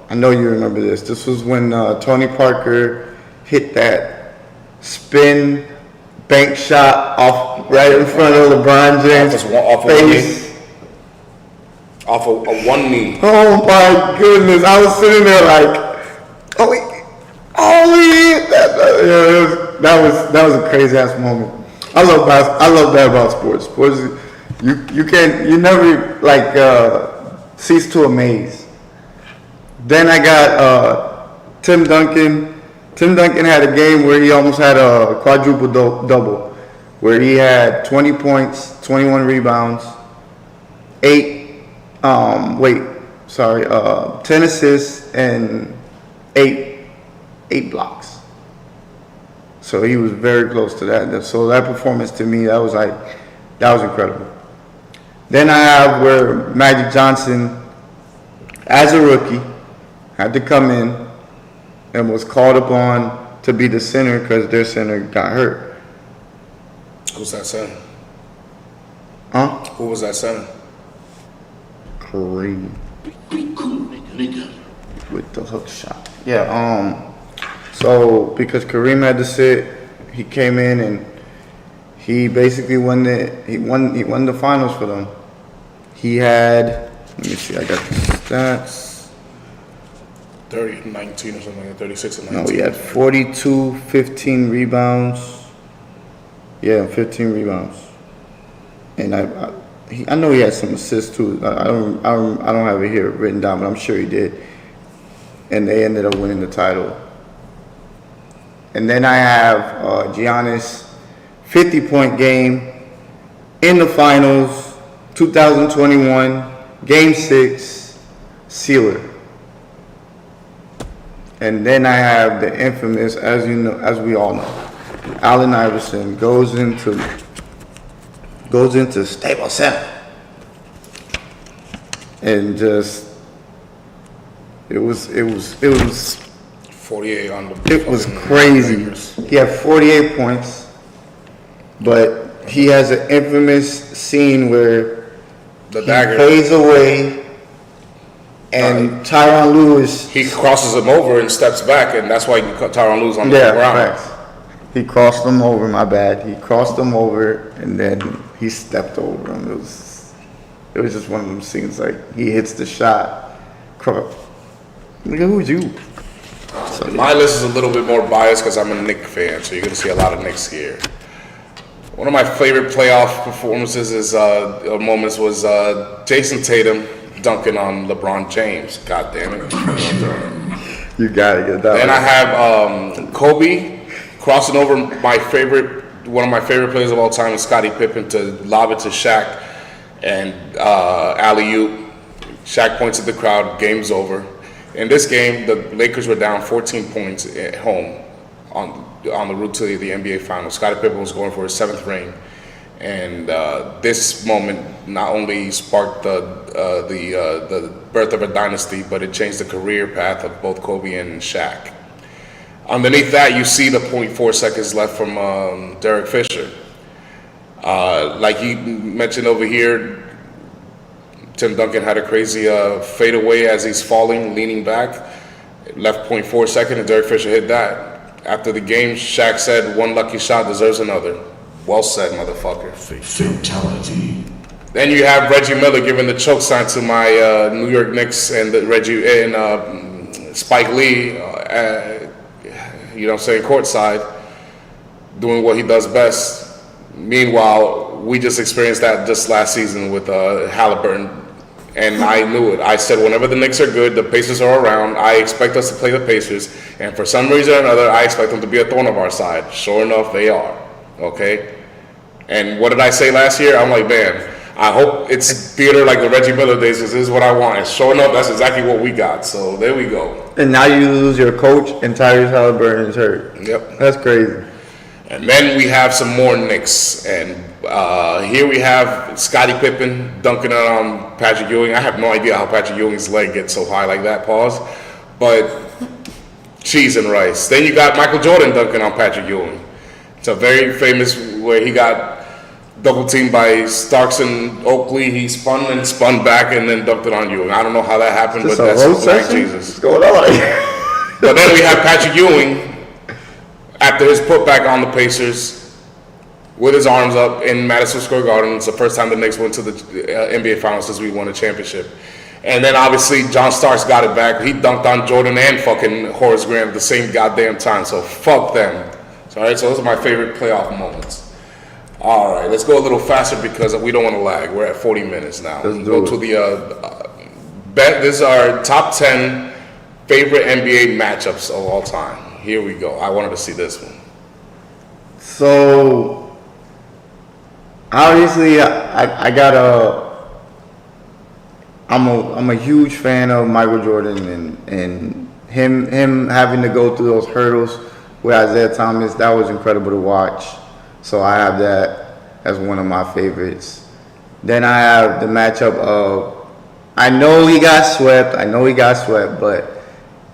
[SPEAKER 3] I know you remember this. This was when Tony Parker hit that spin bank shot off right in front of LeBron James' face.
[SPEAKER 2] Off of one knee.
[SPEAKER 3] Oh my goodness! I was sitting there like, oh, he hit that. that was a crazy ass moment. I love that about sports. Sports, you never like cease to amaze. Then I got Tim Duncan. Tim Duncan had a game where he almost had a quadruple double, where he had 20 points, 21 rebounds, 10 assists and eight blocks. So he was very close to that. So that performance to me, that was incredible. Then I have where Magic Johnson, as a rookie, had to come in and was called upon to be the center because their center got hurt.
[SPEAKER 2] Who's that center?
[SPEAKER 3] Huh?
[SPEAKER 2] Who was that center?
[SPEAKER 3] Kareem
[SPEAKER 1] Be cool, nigga.
[SPEAKER 3] with the hook shot. Yeah. So because Kareem had to sit, he came in and he basically won the finals for them. He had, let me see, I got the stats.
[SPEAKER 2] 30 and 19 or something like that, 36 and 19.
[SPEAKER 3] No, he had 42, 15 rebounds. Yeah, 15 rebounds. And I know he had some assists too. I don't have it here written down, but I'm sure he did. And they ended up winning the title. And then I have Giannis, 50-point game in the finals, 2021, Game 6, sealer. And then I have the infamous, as we all know, Allen Iverson goes into Staples Center and just it was
[SPEAKER 2] 48 on the.
[SPEAKER 3] it was crazy.
[SPEAKER 2] Lakers.
[SPEAKER 3] He had 48 points, but he has an infamous scene where
[SPEAKER 2] The
[SPEAKER 3] he
[SPEAKER 2] dagger.
[SPEAKER 3] plays away and Tyronn Lewis.
[SPEAKER 2] He crosses him over and steps back, and that's why Tyronn Lewis on the
[SPEAKER 3] Yeah,
[SPEAKER 2] ground.
[SPEAKER 3] facts. He crossed him over, my bad. He crossed him over and then he stepped over him. It was just one of them scenes like he hits the shot. Look at who's you. So,
[SPEAKER 2] My list is a little bit more biased because I'm a Knicks fan, so you're going to see a lot of Knicks here. One of my favorite playoff performances moments was Jason Tatum dunking on LeBron James. God damn it.
[SPEAKER 3] you gotta get that
[SPEAKER 2] Then
[SPEAKER 3] one.
[SPEAKER 2] I have Kobe crossing over one of my favorite players of all time is Scottie Pippen to lob it to Shaq and alley-oop. Shaq points at the crowd, game's over. In this game, the Lakers were down 14 points at home on the route to the NBA Finals. Scottie Pippen was going for his 7th ring. And this moment not only sparked the birth of a dynasty, but it changed the career path of both Kobe and Shaq. Underneath that, you see the 0.4 seconds left from Derek Fisher. Like he mentioned over here, Tim Duncan had a crazy fadeaway as he's falling, leaning back. Left 0.4 seconds, and Derek Fisher hit that. After the game, Shaq said, "One lucky shot deserves another." Well said, motherfucker.
[SPEAKER 1] Fatality.
[SPEAKER 2] Then you have Reggie Miller giving the choke sign to my New York Knicks and Spike Lee, you know what I'm saying, courtside, doing what he does best. Meanwhile, we just experienced that just last season with Halliburton, and I knew it. I said whenever the Knicks are good, the Pacers are around, I expect us to play the Pacers, and for some reason or another, I expect them to be a thorn of our side. Sure enough, they are, okay? And what did I say last year? I'm like, man, I hope it's theater like the Reggie Miller days, because this is what I want. And sure enough, that's exactly what we got. So there we go.
[SPEAKER 3] And now you lose your coach and Tyrese Halliburton is hurt.
[SPEAKER 2] Yep.
[SPEAKER 3] That's crazy.
[SPEAKER 2] And then we have some more Knicks. And here we have Scottie Pippen dunking it on Patrick Ewing. I have no idea how Patrick Ewing's leg gets so high like that, pause. But cheese and rice. Then you got Michael Jordan dunking on Patrick Ewing. It's a very famous where he got double teamed by Starks and Oakley. He spun back and then dunked it on Ewing. I don't know how that happened,
[SPEAKER 3] Just
[SPEAKER 2] but
[SPEAKER 3] a
[SPEAKER 2] that's
[SPEAKER 3] road
[SPEAKER 2] like
[SPEAKER 3] session?
[SPEAKER 2] Jesus.
[SPEAKER 3] What's going on?
[SPEAKER 2] But then we have Patrick Ewing after his putback on the Pacers with his arms up in Madison Square Garden. It's the first time the Knicks went to the NBA Finals since we won a championship. And then obviously John Starks got it back. He dunked on Jordan and fucking Horace Grant at the same goddamn time. So fuck them. So All right, so those are my favorite playoff moments. All right, let's go a little faster because we don't want to lag. We're at 40 minutes now.
[SPEAKER 3] Let's do
[SPEAKER 2] go
[SPEAKER 3] it.
[SPEAKER 2] to the bet. This is our top 10 favorite NBA matchups of all time. Here we go. I wanted to see this one.
[SPEAKER 3] So obviously, I got I'm a huge fan of Michael Jordan and him having to go through those hurdles with Isaiah Thomas. That was incredible to watch. So I have that as one of my favorites. Then I have the matchup of, I know he got swept, but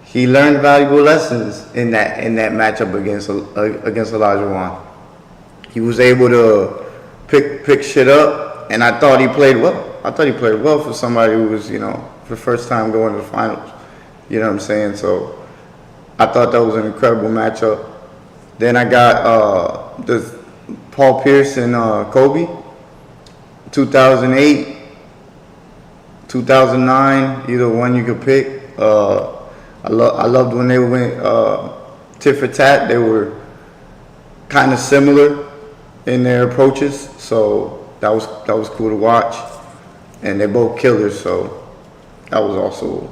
[SPEAKER 3] he learned valuable lessons in that matchup against Elijah Wan. He was able to pick shit up, and I thought he played well. I thought he played well for somebody who was, for the first time going to the finals. You know what I'm saying? So I thought that was an incredible matchup. Then I got the Paul Pierce and Kobe, 2008, 2009, either one you could pick. I loved when they went tit for tat. They were kind of similar in their approaches, so that was cool to watch. And they're both killers, so that was also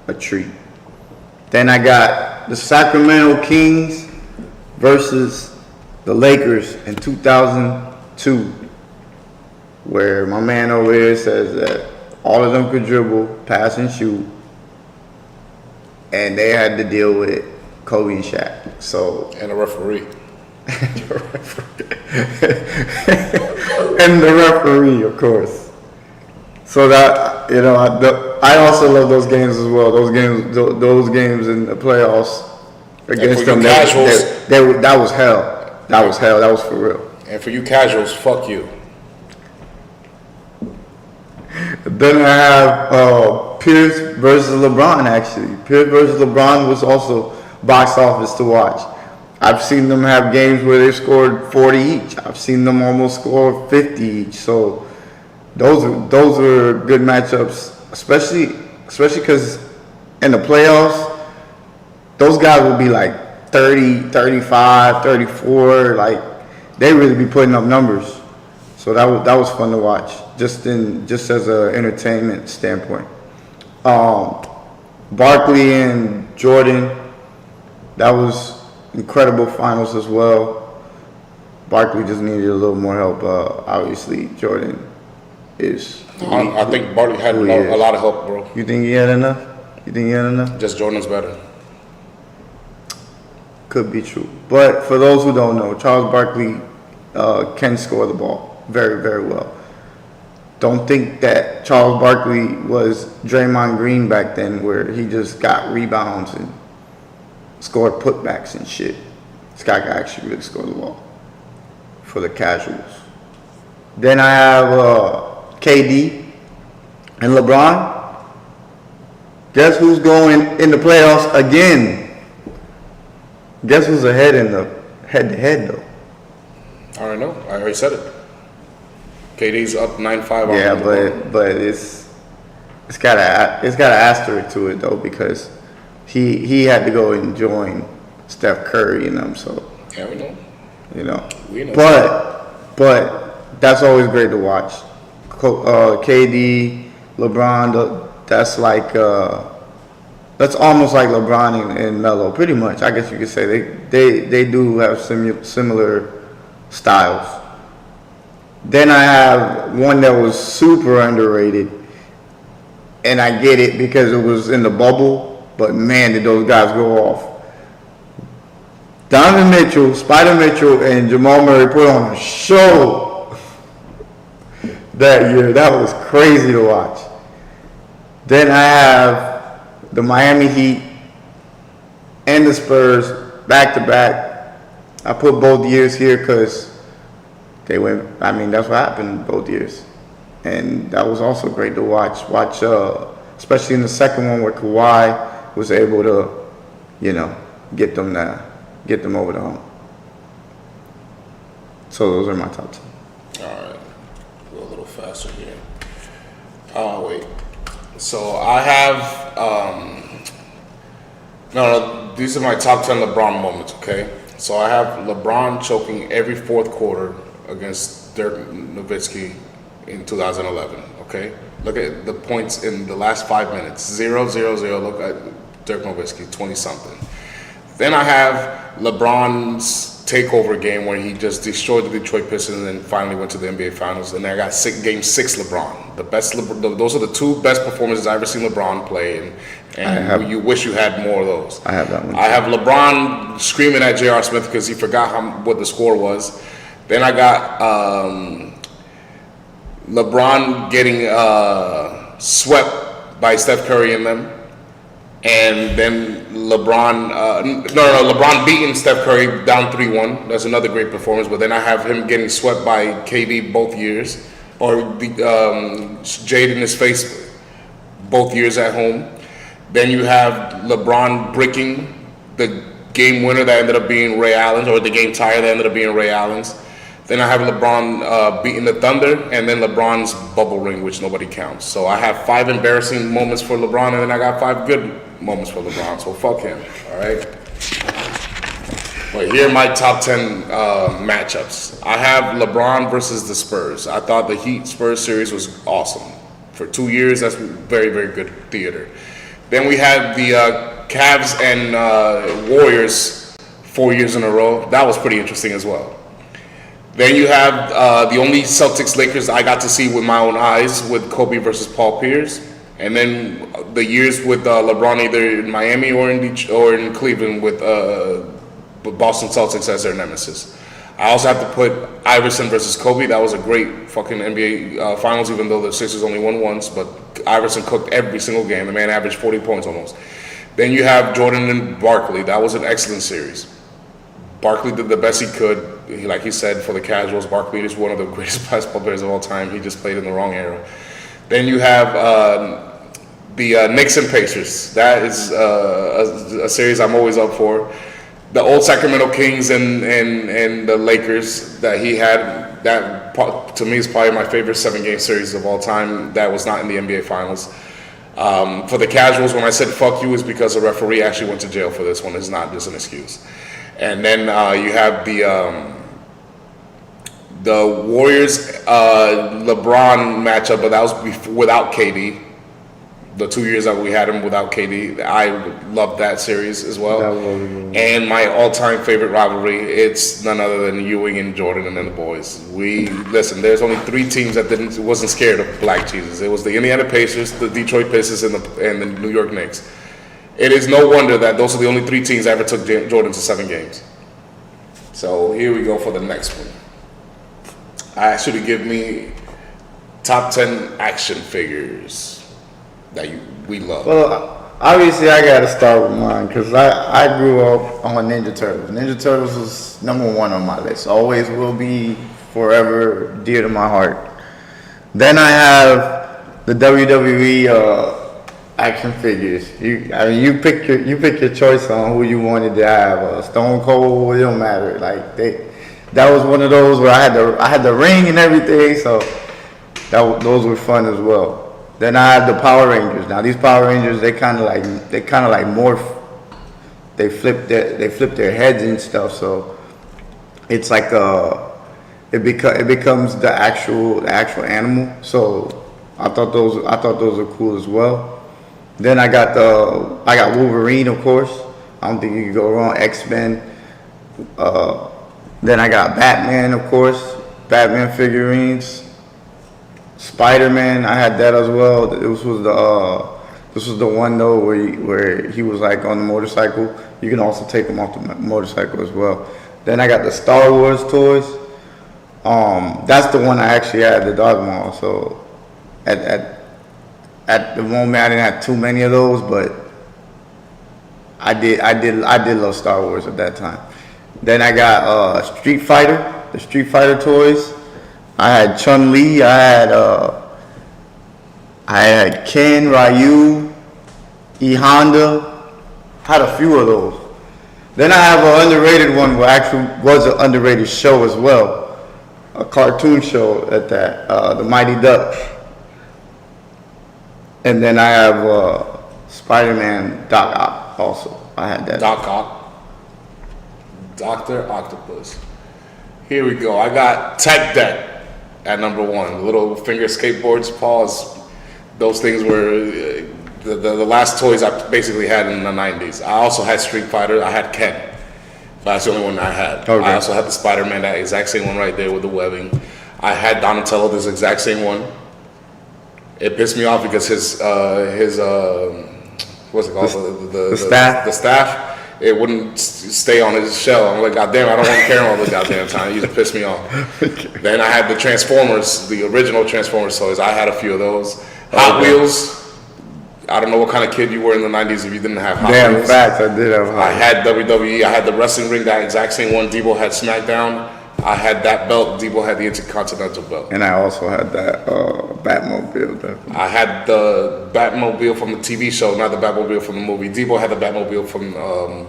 [SPEAKER 3] a treat. Then I got the Sacramento Kings versus the Lakers in 2002, where my man over here says that all of them could dribble, pass, and shoot, and they had to deal with Kobe and Shaq. So
[SPEAKER 2] And a referee.
[SPEAKER 3] and the referee, of course. So that I also love those games as well. Those games in the playoffs against
[SPEAKER 2] for you
[SPEAKER 3] them.
[SPEAKER 2] casuals-
[SPEAKER 3] That was hell. That was hell. That was for real.
[SPEAKER 2] And for you casuals, fuck you.
[SPEAKER 3] Then I have Pierce versus LeBron. Actually, Pierce versus LeBron was also box office to watch. I've seen them have games where they scored 40 each. I've seen them almost score 50 each. So those were good matchups, especially because in the playoffs, those guys would be like 30, 35, 34. Like they really be putting up numbers. So that was fun to watch, just as an entertainment standpoint. Barkley and Jordan, that was incredible finals as well. Barkley just needed a little more help. Obviously, Jordan is.
[SPEAKER 2] I think Barkley had
[SPEAKER 3] who he is.
[SPEAKER 2] a lot of help, bro.
[SPEAKER 3] You think he had enough?
[SPEAKER 2] Just Jordan's better.
[SPEAKER 3] Could be true. But for those who don't know, Charles Barkley can score the ball very, very well. Don't think that Charles Barkley was Draymond Green back then, where he just got rebounds and scored putbacks and shit. This guy can actually really score the ball for the casuals. Then I have KD and LeBron. Guess who's going in the playoffs again? Guess who's ahead in the head-to-head though?
[SPEAKER 2] I already know. I already said it. KD's up 9-5.
[SPEAKER 3] Yeah, but it's got an asterisk to it though, because he had to go and join Steph Curry, so
[SPEAKER 2] Yeah, we know. We know.
[SPEAKER 3] But that's always great to watch. KD, LeBron, that's almost like LeBron and Melo, pretty much. I guess you could say they do have similar styles. Then I have one that was super underrated, and I get it because it was in the bubble, but man, did those guys go off. Donovan Mitchell, Spider Mitchell, and Jamal Murray put on a show that year. That was crazy to watch. Then I have the Miami Heat and the Spurs back to back. I put both years here because they went. I mean, that's what happened both years, and that was also great to watch. Especially in the second one where Kawhi was able to, get them over the hump. So those are my top 10.
[SPEAKER 2] All right. Go a little faster here. Oh, wait. So I have, no, these are my top 10 LeBron moments, okay? So I have LeBron choking every fourth quarter against Dirk Nowitzki in 2011. Okay, look at the points in the last 5 minutes: 0-0-0. Look at Dirk Nowitzki, 20-something. Then I have LeBron's takeover game where he just destroyed the Detroit Pistons and finally went to the NBA Finals. And I got game 6 LeBron. Those are the two best performances I've ever seen LeBron play, and you wish you had more of those.
[SPEAKER 3] I have that one.
[SPEAKER 2] I have LeBron screaming at J.R. Smith because he forgot what the score was. Then I got LeBron getting swept by Steph Curry and them. And then LeBron beating Steph Curry down 3-1. That's another great performance. But then I have him getting swept by KD both years, or Jade in his face both years at home. Then you have LeBron bricking the game winner that ended up being Ray Allen's, or the game tie that ended up being Ray Allen's. Then I have LeBron beating the Thunder, and then LeBron's bubble ring, which nobody counts. So I have 5 embarrassing moments for LeBron, and then I got 5 good moments for LeBron. So fuck him, all right? But here are my top 10 matchups. I have LeBron versus the Spurs. I thought the Heat-Spurs series was awesome. For 2 years, that's very, very good theater. Then we had the Cavs and Warriors 4 years in a row. That was pretty interesting as well. Then you have the only Celtics-Lakers I got to see with my own eyes with Kobe versus Paul Pierce. And then the years with LeBron either in Miami or in Cleveland with Boston Celtics as their nemesis. I also have to put Iverson versus Kobe. That was a great fucking NBA Finals, even though the Sixers only won once. But Iverson cooked every single game. The man averaged 40 points almost. Then you have Jordan and Barkley. That was an excellent series. Barkley did the best he could. Like he said, for the casuals, Barkley is one of the greatest basketball players of all time. He just played in the wrong era. Then you have the Knicks and Pacers. That is a series I'm always up for. The old Sacramento Kings and the Lakers that he had, that to me is probably my favorite 7-game series of all time. That was not in the NBA Finals. For the casuals, when I said fuck you, is because a referee actually went to jail for this one. It's not just an excuse. And then you have the Warriors LeBron matchup, but that was without KD. The 2 years that we had him without KD, I loved that series as well. And my all-time favorite rivalry, it's none other than Ewing and Jordan and then the boys. Listen, there's only 3 teams that wasn't scared of black Jesus. It was the Indiana Pacers, the Detroit Pistons, and the New York Knicks. It is no wonder that those are the only 3 teams that ever took Jordan to 7 games. So here we go for the next one. I asked you to give me top 10 action figures that we love.
[SPEAKER 3] Well, obviously I got to start with mine because I grew up on Ninja Turtles. Ninja Turtles was number 1 on my list. Always will be, forever dear to my heart. Then I have the WWE action figures. You pick your choice on who you wanted to have. Stone Cold, it don't matter. Like that was one of those where I had the ring and everything. So those were fun as well. Then I have the Power Rangers. Now these Power Rangers, they kind of like morph. They flip their heads and stuff. So it's like it becomes the actual animal. So I thought those were cool as well. Then I got Wolverine, of course. I don't think you can go wrong. X-Men. Then I got Batman, of course. Batman figurines. Spider-Man, I had that as well. This was the one though where he was like on the motorcycle. You can also take him off the motorcycle as well. Then I got the Star Wars toys. That's the one I actually had, the Darth Maul. So at the moment I didn't have too many of those, but I did love Star Wars at that time. Then I got Street Fighter, the Street Fighter toys. I had Chun-Li, I had Ken, Ryu, E Honda. I had a few of those. Then I have an underrated one, where actually was an underrated show as well. A cartoon show at that, the Mighty Ducks. And then I have Spider-Man Doc Ock also. I had that.
[SPEAKER 2] Doc Ock. Dr. Octopus. Here we go. I got Tech Deck at number 1. The little finger skateboards, pause. Those things were the last toys I basically had in the 90s. I also had Street Fighter. I had Ken. That's the only one I had.
[SPEAKER 3] Okay.
[SPEAKER 2] I also had the Spider-Man, that exact same one right there with the webbing. I had Donatello, this exact same one. It pissed me off because his what's it called?
[SPEAKER 3] The staff?
[SPEAKER 2] The staff, it wouldn't stay on his shell. I'm like, God damn, I don't want to carry all the goddamn time. He just pissed me off. Then I had the Transformers, the original Transformers toys. I had a few of those. Hot Wheels. I don't know what kind of kid you were in the 90s if you didn't have Hot
[SPEAKER 3] Damn
[SPEAKER 2] Wheels.
[SPEAKER 3] facts, I did have Hot
[SPEAKER 2] I had WWE. I had the wrestling ring, that exact same one. Debo had SmackDown. I had that belt. Debo had the Intercontinental belt.
[SPEAKER 3] And I also had that Batmobile. Definitely.
[SPEAKER 2] I had the Batmobile from the TV show, not the Batmobile from the movie. Debo had the Batmobile from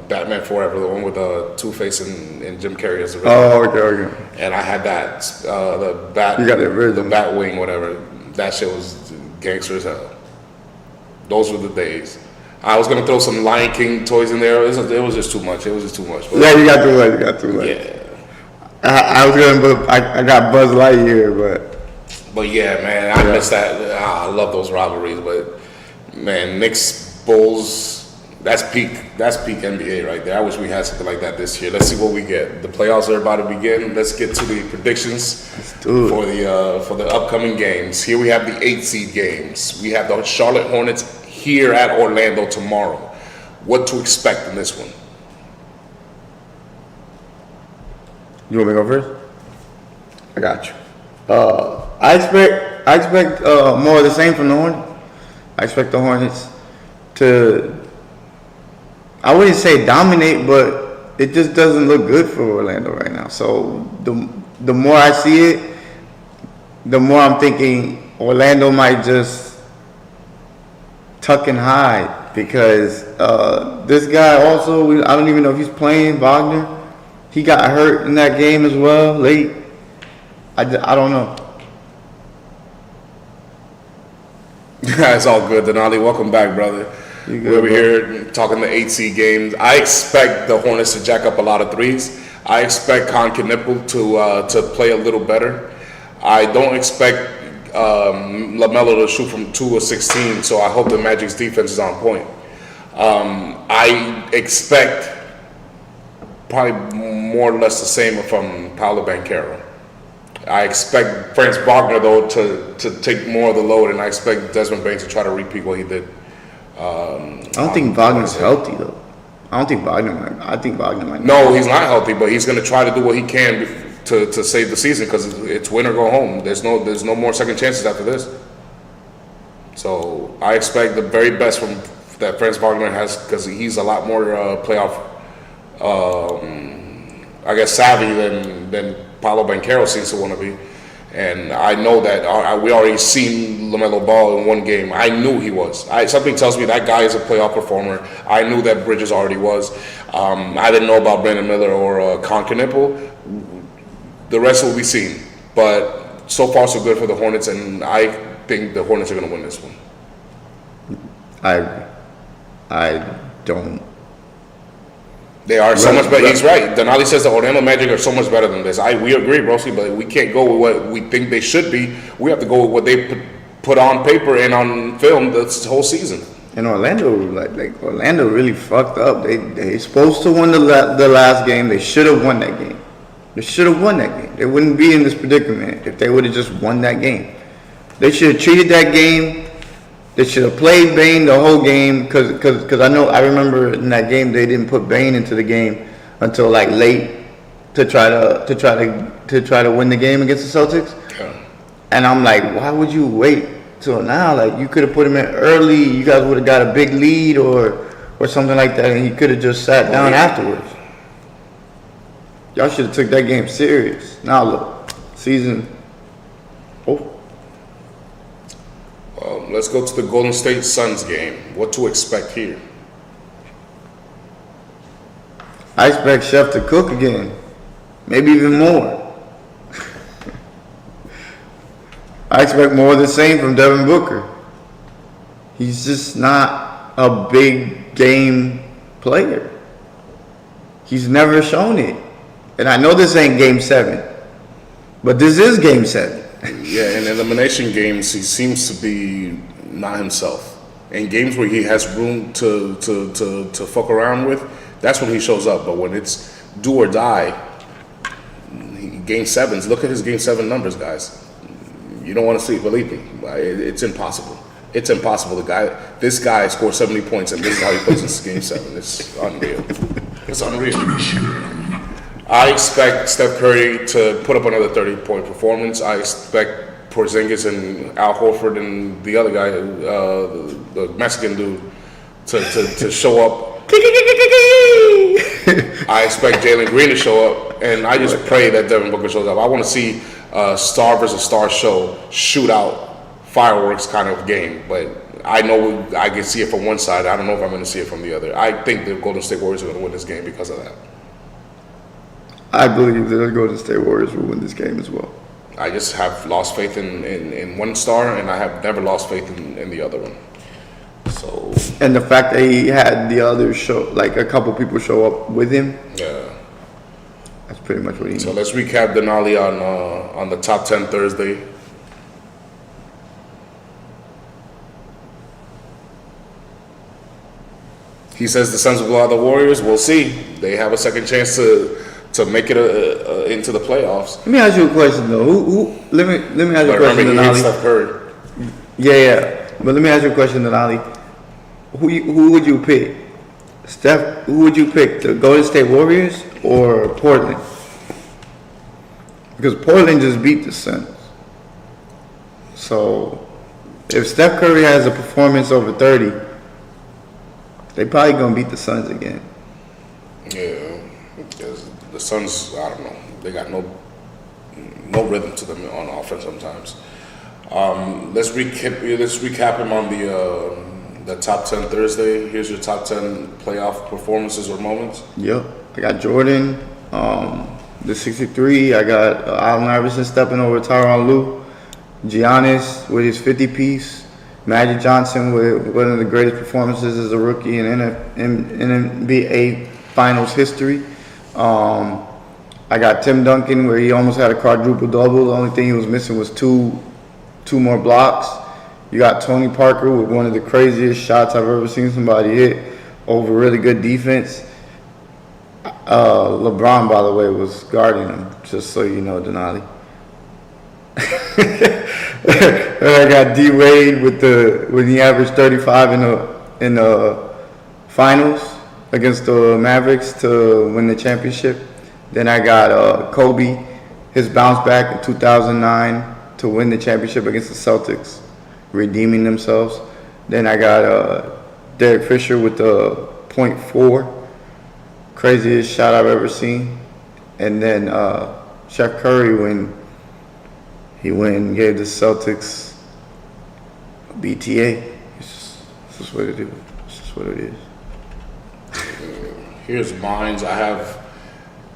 [SPEAKER 2] Batman Forever, the one with Two-Face and Jim Carrey as the villain.
[SPEAKER 3] Oh, okay.
[SPEAKER 2] And I had that, the Bat.
[SPEAKER 3] You got the original.
[SPEAKER 2] The Batwing, whatever. That shit was gangster as hell. Those were the days. I was gonna throw some Lion King toys in there. It was just too much. But,
[SPEAKER 3] Yeah, you got too much.
[SPEAKER 2] yeah.
[SPEAKER 3] I was gonna, I got Buzz Lightyear,
[SPEAKER 2] But yeah, man, I miss that. I love those rivalries. But man, Knicks Bulls, that's peak NBA right there. I wish we had something like that this year. Let's see what we get. The playoffs are about to begin. Let's get to the predictions
[SPEAKER 3] do it.
[SPEAKER 2] for the upcoming games. Here we have the 8 seed games. We have the Charlotte Hornets here at Orlando tomorrow. What to expect in this one?
[SPEAKER 3] You want me to go first? I got you. I expect more of the same from the Hornets. I expect the Hornets to, I wouldn't say dominate, but it just doesn't look good for Orlando right now. So the more I see it, the more I'm thinking Orlando might just tuck and hide, because this guy also, I don't even know if he's playing, Wagner. He got hurt in that game as well, late. I don't know.
[SPEAKER 2] It's all good, Denali. Welcome back, brother.
[SPEAKER 3] You good,
[SPEAKER 2] We're over
[SPEAKER 3] bro?
[SPEAKER 2] here talking the 8 seed games. I expect the Hornets to jack up a lot of threes. I expect Con Knipple to play a little better. I don't expect LaMelo to shoot from 2 or 16, so I hope the Magic's defense is on point. I expect probably more or less the same from Paolo Banchero. I expect Franz Wagner, though, to take more of the load, and I expect Desmond Bain to try to repeat what he did.
[SPEAKER 3] I don't think Wagner's healthy though. I think Wagner might.
[SPEAKER 2] No, he's not healthy, but he's going to try to do what he can to save the season, because it's win or go home. There's no more second chances after this. So I expect the very best from that Franz Wagner has, because he's a lot more playoff, I guess, savvy than Paolo Banchero seems to want to be. And I know that we already seen LaMelo Ball in one game. I knew he was. Something tells me that guy is a playoff performer. I knew that Bridges already was. I didn't know about Brandon Miller or Con Knipple. The rest will be seen. But so far, so good for the Hornets, and I think the Hornets are going to win this one.
[SPEAKER 3] I don't.
[SPEAKER 2] They are so much better. He's right. Denali says the Orlando Magic are so much better than this. We agree, Rossi, but we can't go with what we think they should be. We have to go with what they put on paper and on film this whole season.
[SPEAKER 3] And Orlando, like Orlando really fucked up. They supposed to win the last game. They should have won that game. They should have won that game. They wouldn't be in this predicament if they would have just won that game. They should have treated that game. They should have played Bane the whole game, because I remember in that game they didn't put Bane into the game until like late to try to win the game against the Celtics.
[SPEAKER 2] Yeah.
[SPEAKER 3] And I'm like, why would you wait till now? Like, you could have put him in early. You guys would have got a big lead or something like that, and you could have just sat down afterwards. Y'all should have took that game serious. Now look, season. Oh.
[SPEAKER 2] Let's go to the Golden State Suns game. What to expect here?
[SPEAKER 3] I expect Chef to cook again, maybe even more. I expect more of the same from Devin Booker. He's just not a big game player. He's never shown it. And I know this ain't Game 7, but this is Game 7.
[SPEAKER 2] Yeah, in elimination games, he seems to be not himself. In games where he has room to fuck around with, that's when he shows up. But when it's do or die, Game 7s, look at his Game 7 numbers, guys. You don't want to see it, believe me. It's impossible. It's impossible. This guy scored 70 points, and this is how he plays in Game 7. It's unreal. It's unreal. I expect Steph Curry to put up another 30-point performance. I expect Porzingis and Al Horford and the other guy, the Mexican dude, to show up. I expect Jalen Green to show up, and I just pray that Devin Booker shows up. I want to see a star versus star show, shootout, fireworks kind of game. But I know I can see it from one side. I don't know if I'm going to see it from the other. I think the Golden State Warriors are going to win this game because of that.
[SPEAKER 3] I believe the Golden State Warriors will win this game as well.
[SPEAKER 2] I just have lost faith in one star, and I have never lost faith in the other one. So.
[SPEAKER 3] And the fact that he had the other show, like a couple people show up with him.
[SPEAKER 2] Yeah.
[SPEAKER 3] That's pretty much what he needs.
[SPEAKER 2] So let's recap Denali on the top 10 Thursday. He says the Suns will blow out the Warriors. We'll see. They have a second chance to make it into the playoffs.
[SPEAKER 3] Let me ask you a question though. Let me ask you a question,
[SPEAKER 2] remember, he hates
[SPEAKER 3] Denali.
[SPEAKER 2] Steph Curry.
[SPEAKER 3] Yeah. But let me ask you a question, Denali. Who would you pick? Steph, who would you pick? The Golden State Warriors or Portland? Because Portland just beat the Suns. So if Steph Curry has a performance over 30, they probably gonna beat the Suns again.
[SPEAKER 2] Yeah, because the Suns, I don't know, they got no rhythm to them on offense sometimes. Let's recap him on the top 10 Thursday. Here's your top 10 playoff performances or moments.
[SPEAKER 3] Yep, I got Jordan, the 63. I got Allen Iverson stepping over Tyronn Lue. Giannis with his 50-piece. Magic Johnson with one of the greatest performances as a rookie in NBA Finals history. I got Tim Duncan where he almost had a quadruple double. The only thing he was missing was two more blocks. You got Tony Parker with one of the craziest shots I've ever seen somebody hit over really good defense. LeBron, by the way, was guarding him, just so you know, Denali. And I got D Wade when he averaged 35 in the finals against the Mavericks to win the championship. Then I got Kobe, his bounce back in 2009 to win the championship against the Celtics, redeeming themselves. Then I got Derek Fisher with the .4, craziest shot I've ever seen. And then Steph Curry when he gave the Celtics BTA. It's just what it is. It's just what it is.
[SPEAKER 2] Here's mine. I have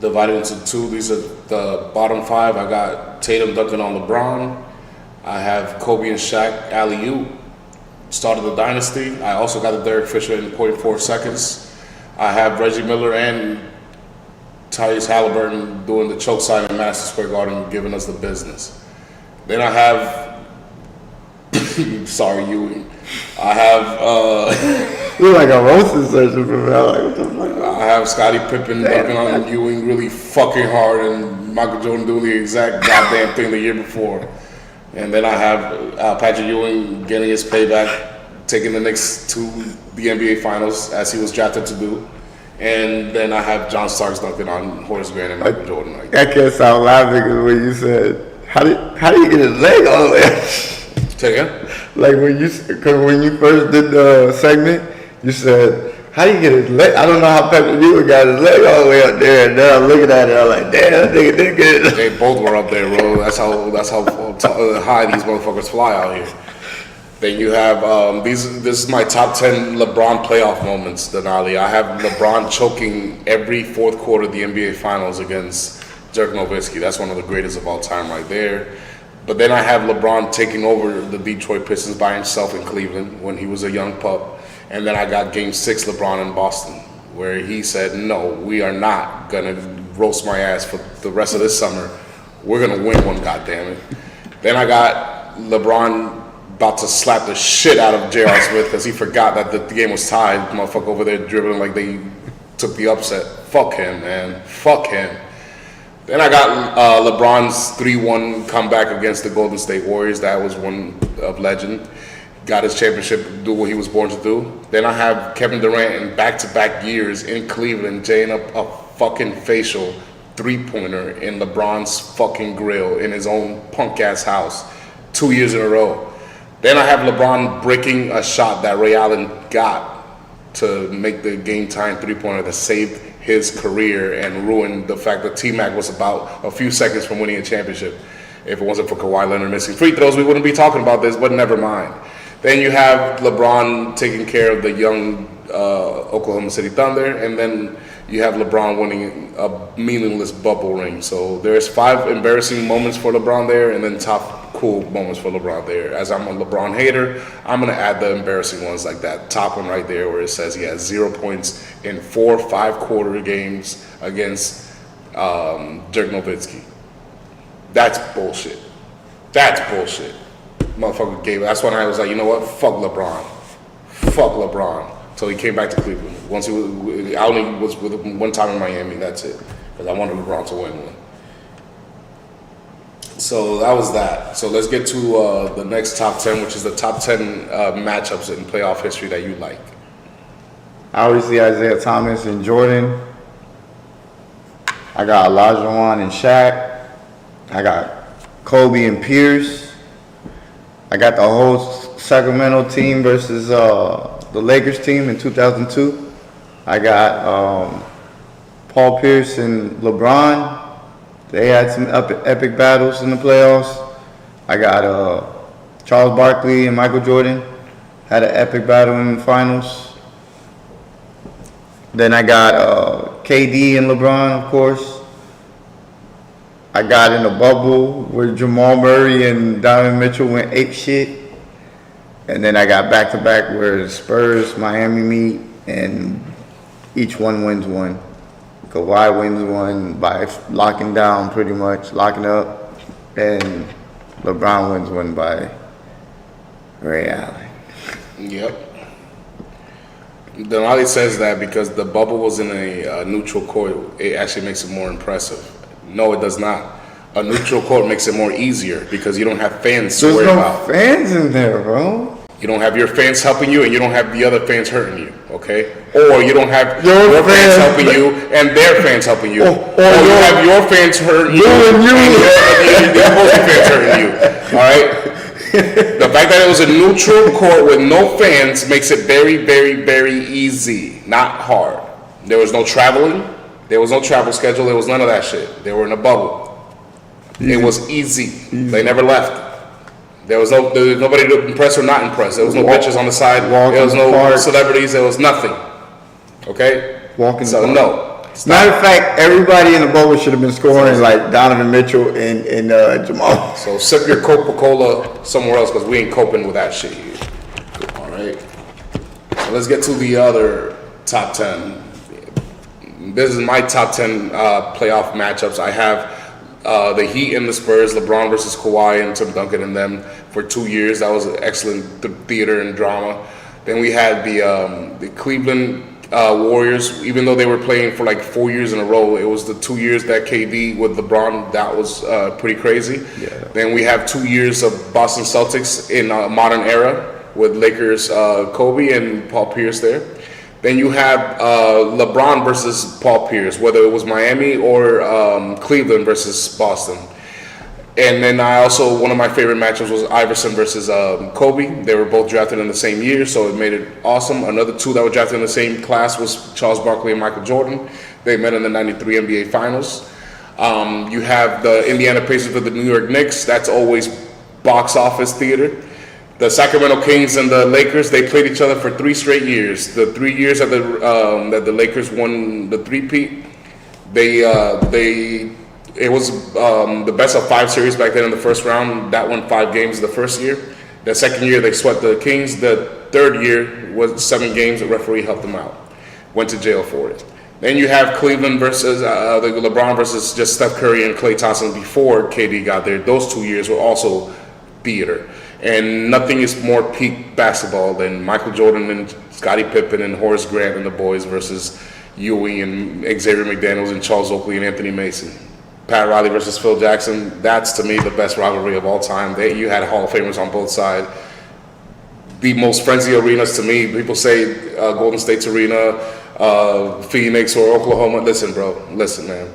[SPEAKER 2] divided into two. These are the bottom 5. I got Tatum dunking on LeBron. I have Kobe and Shaq alley-oop, started the dynasty. I also got the Derek Fisher in 0.4 seconds. I have Reggie Miller and Tyrese Halliburton doing the choke sign in Madison Square Garden, giving us the business. Then I have, sorry, Ewing. I have,
[SPEAKER 3] You're like a roasting session for me. Like, what the fuck?
[SPEAKER 2] I have Scottie Pippen dunking on Ewing really fucking hard, and Michael Jordan doing the exact goddamn thing the year before. And then I have Patrick Ewing getting his payback, taking the Knicks to the NBA Finals as he was drafted to do. And then I have John Starks dunking on Horace Grant and Michael Jordan. Like,
[SPEAKER 3] I can't stop laughing when you said, how do you get his leg all the way?
[SPEAKER 2] Say again?
[SPEAKER 3] Like when you first did the segment, you said, how do you get his leg? I don't know how Patrick Ewing got his leg all the way up there. And then I'm looking at it, I'm like, damn, that nigga did get it.
[SPEAKER 2] They both were up there, bro. That's how high these motherfuckers fly out here. Then you have this is my top 10 LeBron playoff moments, Denali. I have LeBron choking every fourth quarter of the NBA Finals against Dirk Nowitzki. That's one of the greatest of all time right there. But then I have LeBron taking over the Detroit Pistons by himself in Cleveland when he was a young pup. And then I got Game 6 LeBron in Boston. where he said, no, we are not going to roast my ass for the rest of this summer. We're going to win one, goddammit. Then I got LeBron about to slap the shit out of J.R. Smith because he forgot that the game was tied. Motherfucker over there dribbling like they took the upset. Fuck him, man. Fuck him. Then I got LeBron's 3-1 comeback against the Golden State Warriors. That was one of legend. Got his championship, do what he was born to do. Then I have Kevin Durant in back-to-back years in Cleveland, jaying up a fucking facial three-pointer in LeBron's fucking grill in his own punk-ass house 2 years in a row. Then I have LeBron breaking a shot that Ray Allen got to make the game-tying three-pointer that saved his career and ruined the fact that T-Mac was about a few seconds from winning a championship. If it wasn't for Kawhi Leonard missing free throws, we wouldn't be talking about this, but never mind. Then you have LeBron taking care of the young Oklahoma City Thunder, and then you have LeBron winning a meaningless bubble ring. So there's 5 embarrassing moments for LeBron there, and then top cool moments for LeBron there. As I'm a LeBron hater, I'm going to add the embarrassing ones like that top one right there where it says he has 0 points in 4 5-quarter games against Dirk Nowitzki. That's bullshit. That's bullshit. Motherfucker gave it. That's when I was like, you know what? Fuck LeBron. Fuck LeBron. So he came back to Cleveland. Once I only was with him one time in Miami. That's it. Because I wanted LeBron to win one. So that was that. So let's get to the next top 10, which is the top 10 matchups in playoff history that you like.
[SPEAKER 3] Obviously, Isaiah Thomas and Jordan. I got Olajuwon and Shaq. I got Kobe and Pierce. I got the whole Sacramento team versus the Lakers team in 2002. I got Paul Pierce and LeBron. They had some epic battles in the playoffs. I got Charles Barkley and Michael Jordan. Had an epic battle in the finals. Then I got KD and LeBron, of course. I got in a bubble where Jamal Murray and Donovan Mitchell went ape shit. And then I got back-to-back where the Spurs, Miami meet, and each one wins one. Kawhi wins one by locking down pretty much, locking up. And LeBron wins one by Ray Allen.
[SPEAKER 2] Yep. Denali says that because the bubble was in a neutral court, it actually makes it more impressive. No, it does not. A neutral court makes it more easier because you don't have fans to worry about.
[SPEAKER 3] There's no fans in there, bro.
[SPEAKER 2] You don't have your fans helping you, and you don't have the other fans hurting you, okay? Or you don't have your fans helping you and their fans helping you. Or you have your fans hurting you and the opposing fans hurting you, all right? The fact that it was a neutral court with no fans makes it very, very, very easy, not hard. There was no traveling. There was no travel schedule. There was none of that shit. They were in a bubble. Easy. It was easy. They never left. There was nobody to impress or not impress. There was no bitches on the side. There was no celebrities. There was nothing. Okay? So no.
[SPEAKER 3] Matter of fact, everybody in the bubble should have been scoring like Donovan Mitchell and Jamal.
[SPEAKER 2] So sip your Coca-Cola somewhere else because we ain't coping with that shit here. All right. So let's get to the other top 10. This is my top 10 playoff matchups. I have the Heat and the Spurs, LeBron versus Kawhi and Tim Duncan and them for 2 years. That was excellent theater and drama. Then we had the Cleveland Warriors, even though they were playing for like 4 years in a row. It was the 2 years that KD with LeBron, that was pretty crazy. Yeah. Then we have 2 years of Boston Celtics in a modern era with Lakers, Kobe and Paul Pierce there. Then you have LeBron versus Paul Pierce, whether it was Miami or Cleveland versus Boston. And then one of my favorite matchups was Iverson versus Kobe. They were both drafted in the same year, so it made it awesome. Another two that were drafted in the same class was Charles Barkley and Michael Jordan. They met in the '93 NBA Finals. You have the Indiana Pacers with the New York Knicks. That's always box office theater. The Sacramento Kings and the Lakers, they played each other for 3 straight years. The 3 years that the Lakers won the three-peat, it was the best of 5 series back then in the first round. That won 5 games the first year. The second year, they swept the Kings. The third year was 7 games. The referee helped them out. went to jail for it. Then you have Cleveland versus the LeBron versus just Steph Curry and Klay Thompson before KD got there. Those 2 years were also theater. And nothing is more peak basketball than Michael Jordan and Scottie Pippen and Horace Grant and the boys versus Ewing and Xavier McDaniels and Charles Oakley and Anthony Mason. Pat Riley versus Phil Jackson, that's to me the best rivalry of all time. You had Hall of Famers on both sides. The most frenzy arenas to me, people say Golden State's arena, Phoenix or Oklahoma. Listen, bro. Listen, man.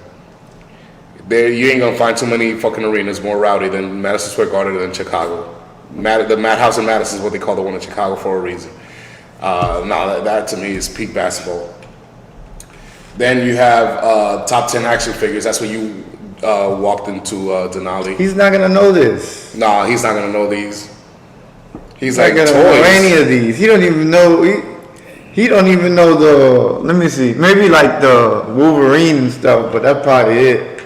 [SPEAKER 2] You ain't gonna find too many fucking arenas more rowdy than Madison Square Garden than Chicago. The Madhouse in Madison is what they call the one in Chicago for a reason. That to me is peak basketball. Then you have top 10 action figures. That's when you walked into Denali.
[SPEAKER 3] He's not gonna know this.
[SPEAKER 2] Nah, he's not gonna know these. He's
[SPEAKER 3] Not
[SPEAKER 2] like
[SPEAKER 3] gonna
[SPEAKER 2] toys.
[SPEAKER 3] know any of these. He don't even know. He don't even know the. Let me see. Maybe like the Wolverine and stuff, but that's probably it.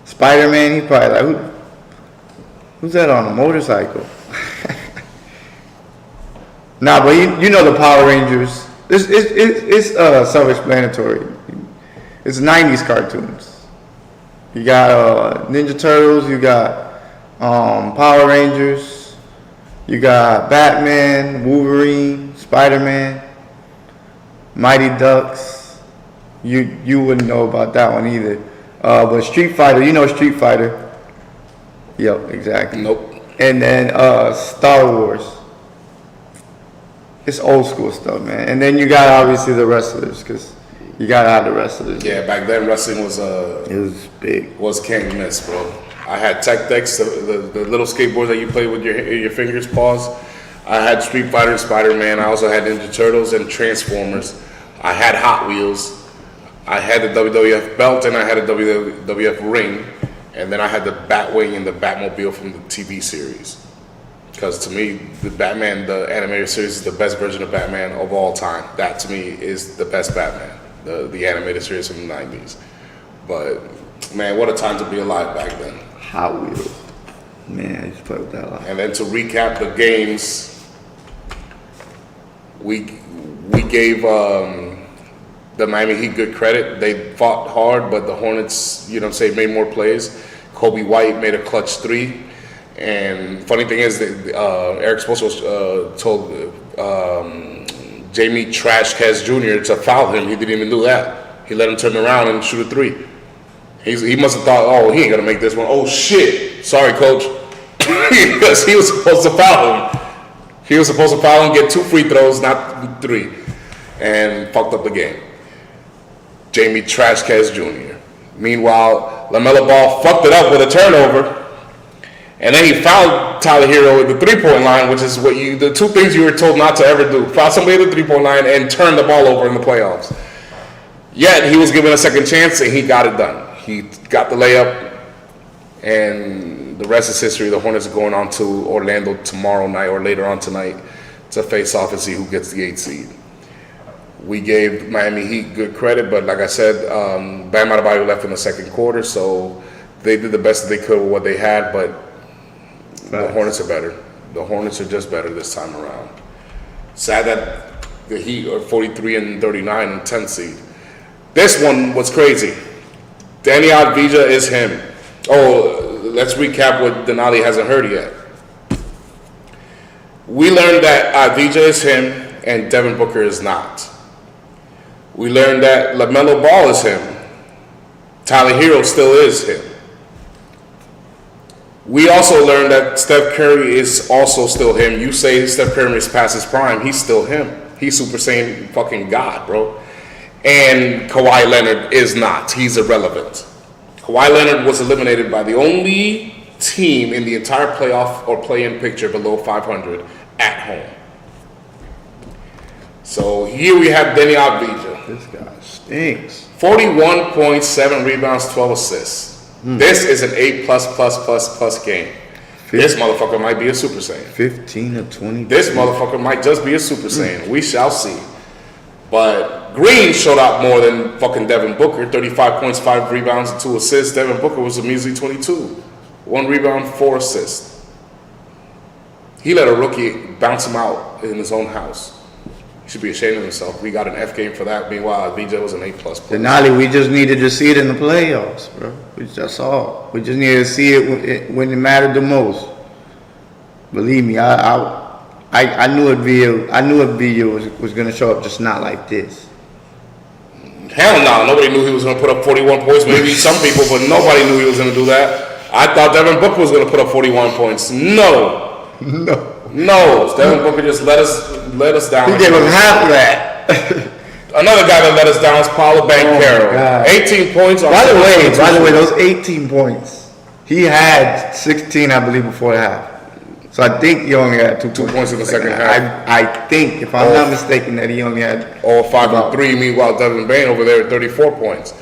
[SPEAKER 3] Spider-Man. He probably like who's that on a motorcycle? Nah, but you know the Power Rangers. It's self-explanatory. It's 90s cartoons. You got Ninja Turtles. You got Power Rangers. You got Batman, Wolverine, Spider-Man, Mighty Ducks. You wouldn't know about that one either. But Street Fighter, you know Street Fighter. Yep, exactly.
[SPEAKER 2] Nope.
[SPEAKER 3] And then Star Wars. It's old school stuff, man. And then you got obviously the wrestlers, because you gotta have the wrestlers.
[SPEAKER 2] Yeah, back then wrestling was
[SPEAKER 3] It was big.
[SPEAKER 2] was can't miss, bro. I had Tech Decks, the little skateboards that you play with your fingers, paws. I had Street Fighter, Spider-Man. I also had Ninja Turtles and Transformers. I had Hot Wheels. I had the WWF belt and I had a WWF ring. And then I had the Batwing and the Batmobile from the TV series. Because to me, the Batman, the animated series, is the best version of Batman of all time. That to me is the best Batman, the animated series from the 90s. But man, what a time to be alive back then.
[SPEAKER 3] Hot Wheels. Man, I used to play with that a lot.
[SPEAKER 2] And then to recap the games, we gave the Miami Heat good credit. They fought hard, but the Hornets, made more plays. Kobe White made a clutch 3. And funny thing is that Eric Spoelstra told Jamie Trash Kez Jr. to foul him. He didn't even do that. He let him turn around and shoot a 3. He must have thought, oh, he ain't gonna make this one. Oh shit! Sorry, coach, because he was supposed to foul him. He was supposed to foul him, get 2 free throws, not 3, and fucked up the game. Jamie Trash Kez Jr. Meanwhile, LaMelo Ball fucked it up with a turnover, and then he fouled Tyler Hero at the 3-point line, which is the 2 things you were told not to ever do: foul somebody at the 3-point line and turn the ball over in the playoffs. Yet he was given a second chance and he got it done. He got the layup, and the rest is history. The Hornets are going on to Orlando tomorrow night or later on tonight to face off and see who gets the 8th seed. We gave Miami Heat good credit, but like I said, Bam Adebayo left in the second quarter, so they did the best that they could with what they had, but the Hornets are better. The Hornets are just better this time around. Sad that the Heat are 43 and 39 and 10th seed. This one was crazy. Danny Advija is him. Oh, let's recap what Denali hasn't heard yet. We learned that Advija is him and Devin Booker is not. We learned that LaMelo Ball is him. Tyler Hero still is him. We also learned that Steph Curry is also still him. You say Steph Curry is past his prime, he's still him. He's Super Saiyan fucking God, bro. And Kawhi Leonard is not. He's irrelevant. Kawhi Leonard was eliminated by the only team in the entire playoff or play-in picture below 500 at home. So here we have Denny Advija.
[SPEAKER 3] This guy stinks.
[SPEAKER 2] 41.7 rebounds, 12 assists. This is an A++++ game. This motherfucker might be a Super Saiyan.
[SPEAKER 3] 15 of 20.
[SPEAKER 2] This motherfucker might just be a Super Saiyan. We shall see. But Green showed out more than fucking Devin Booker. 35 points, 5 rebounds, and 2 assists. Devin Booker was a measly 22. 1 rebound, 4 assists. He let a rookie bounce him out in his own house. should be ashamed of himself. We got an F game for that. Meanwhile, BJ was an A+.
[SPEAKER 3] Denali, we just needed to see it in the playoffs, bro. That's all. We just needed to see it when it mattered the most. Believe me, I knew Villa was gonna show up, just not like this.
[SPEAKER 2] Hell no, nobody knew he was going to put up 41 points. Maybe some people, but nobody knew he was going to do that. I thought Devin Booker was going to put up 41 points. No. Devin Booker just let us down.
[SPEAKER 3] He gave him half of that.
[SPEAKER 2] Another guy that let us down is Paolo Banchero.
[SPEAKER 3] God.
[SPEAKER 2] 18 points.
[SPEAKER 3] By the way, those 18 points, he had 16, I believe, before the half. So I think he only had 2
[SPEAKER 2] points in the second half.
[SPEAKER 3] I think, if I'm not mistaken, that he only had
[SPEAKER 2] All 5 and 3. Meanwhile, Devin Bain over there at 34 points.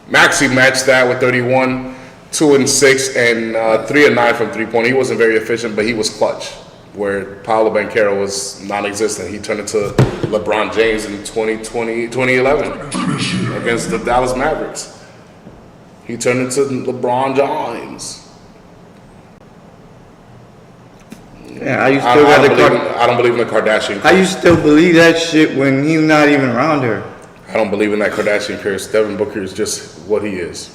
[SPEAKER 2] Maxey matched that with 31, 2 and 6, and 3 and 9 from 3-point. He wasn't very efficient, but he was clutch. Where Paolo Banchero was non-existent. He turned into LeBron James in 2011 against the Dallas Mavericks. He turned into LeBron James.
[SPEAKER 3] Yeah,
[SPEAKER 2] I don't believe in the Kardashian.
[SPEAKER 3] How you still believe that shit when he's not even around her?
[SPEAKER 2] I don't believe in that Kardashian curse. Devin Booker is just what he is.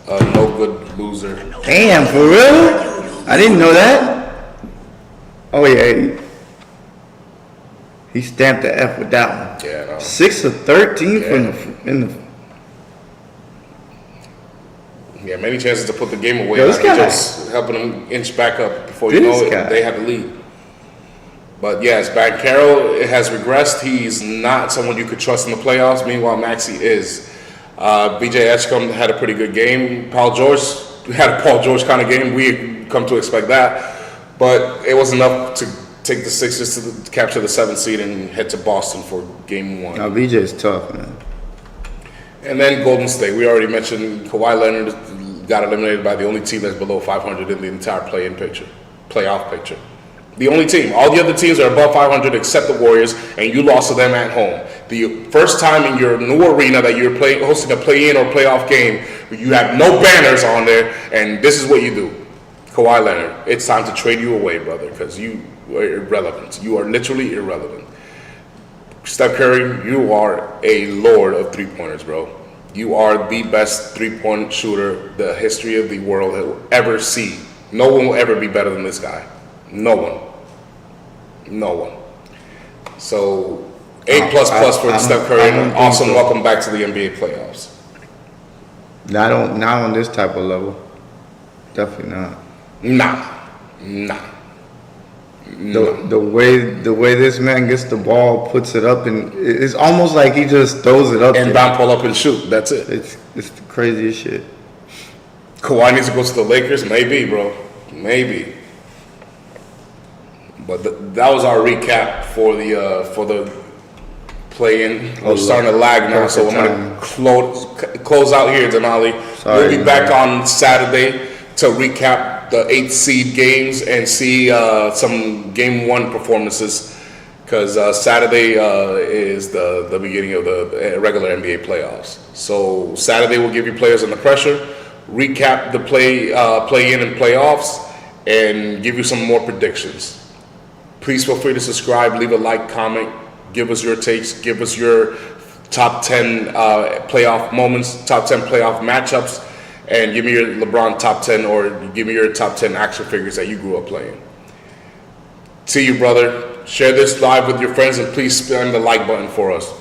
[SPEAKER 2] A no good loser.
[SPEAKER 3] Damn, for real? I didn't know that. Oh yeah, he stamped the F with that one.
[SPEAKER 2] Yeah, no.
[SPEAKER 3] 6 of 13 in the.
[SPEAKER 2] Yeah, many chances to put the game away.
[SPEAKER 3] Yo, this
[SPEAKER 2] Like,
[SPEAKER 3] guy-
[SPEAKER 2] just helping them inch back up before you
[SPEAKER 3] This
[SPEAKER 2] know it,
[SPEAKER 3] guy.
[SPEAKER 2] they had the lead. But yes, Banchero has regressed. He's not someone you could trust in the playoffs. Meanwhile, Maxey is. BJ Edgecombe had a pretty good game. Paul George had a Paul George kind of game. We had come to expect that. But it was enough to take the Sixers to capture the 7th seed and head to Boston for game 1.
[SPEAKER 3] No, BJ is tough, man.
[SPEAKER 2] And then Golden State. We already mentioned Kawhi Leonard got eliminated by the only team that's below 500 in the entire playoff picture. The only team. All the other teams are above 500 except the Warriors, and you lost to them at home. The first time in your new arena that you're hosting a play-in or playoff game, you have no banners on there, and this is what you do. Kawhi Leonard, it's time to trade you away, brother, because you are irrelevant. You are literally irrelevant. Steph Curry, you are a lord of three-pointers, bro. You are the best three-point shooter the history of the world will ever see. No one will ever be better than this guy. No one. So, A++ for Steph Curry, and awesome welcome back to the NBA playoffs.
[SPEAKER 3] Not on this type of level. Definitely not.
[SPEAKER 2] Nah.
[SPEAKER 3] The way this man gets the ball, puts it up, and it's almost like he just throws it up.
[SPEAKER 2] And down, pull up and shoot. That's it.
[SPEAKER 3] It's the craziest shit.
[SPEAKER 2] Kawhi needs to go to the Lakers? Maybe, bro. Maybe. But that was our recap for the play-in. We're starting to lag now, so I'm going to close out here, Denali. We'll be back on Saturday to recap the 8th seed games and see some game 1 performances, because Saturday is the beginning of the regular NBA playoffs. So Saturday we'll give you players under pressure, recap the play-in and playoffs, and give you some more predictions. Please feel free to subscribe, leave a like, comment, give us your takes, give us your top 10 playoff moments, top 10 playoff matchups, and give me your LeBron top 10, or give me your top 10 action figures that you grew up playing. See you, brother. Share this live with your friends, and please spam the like button for us.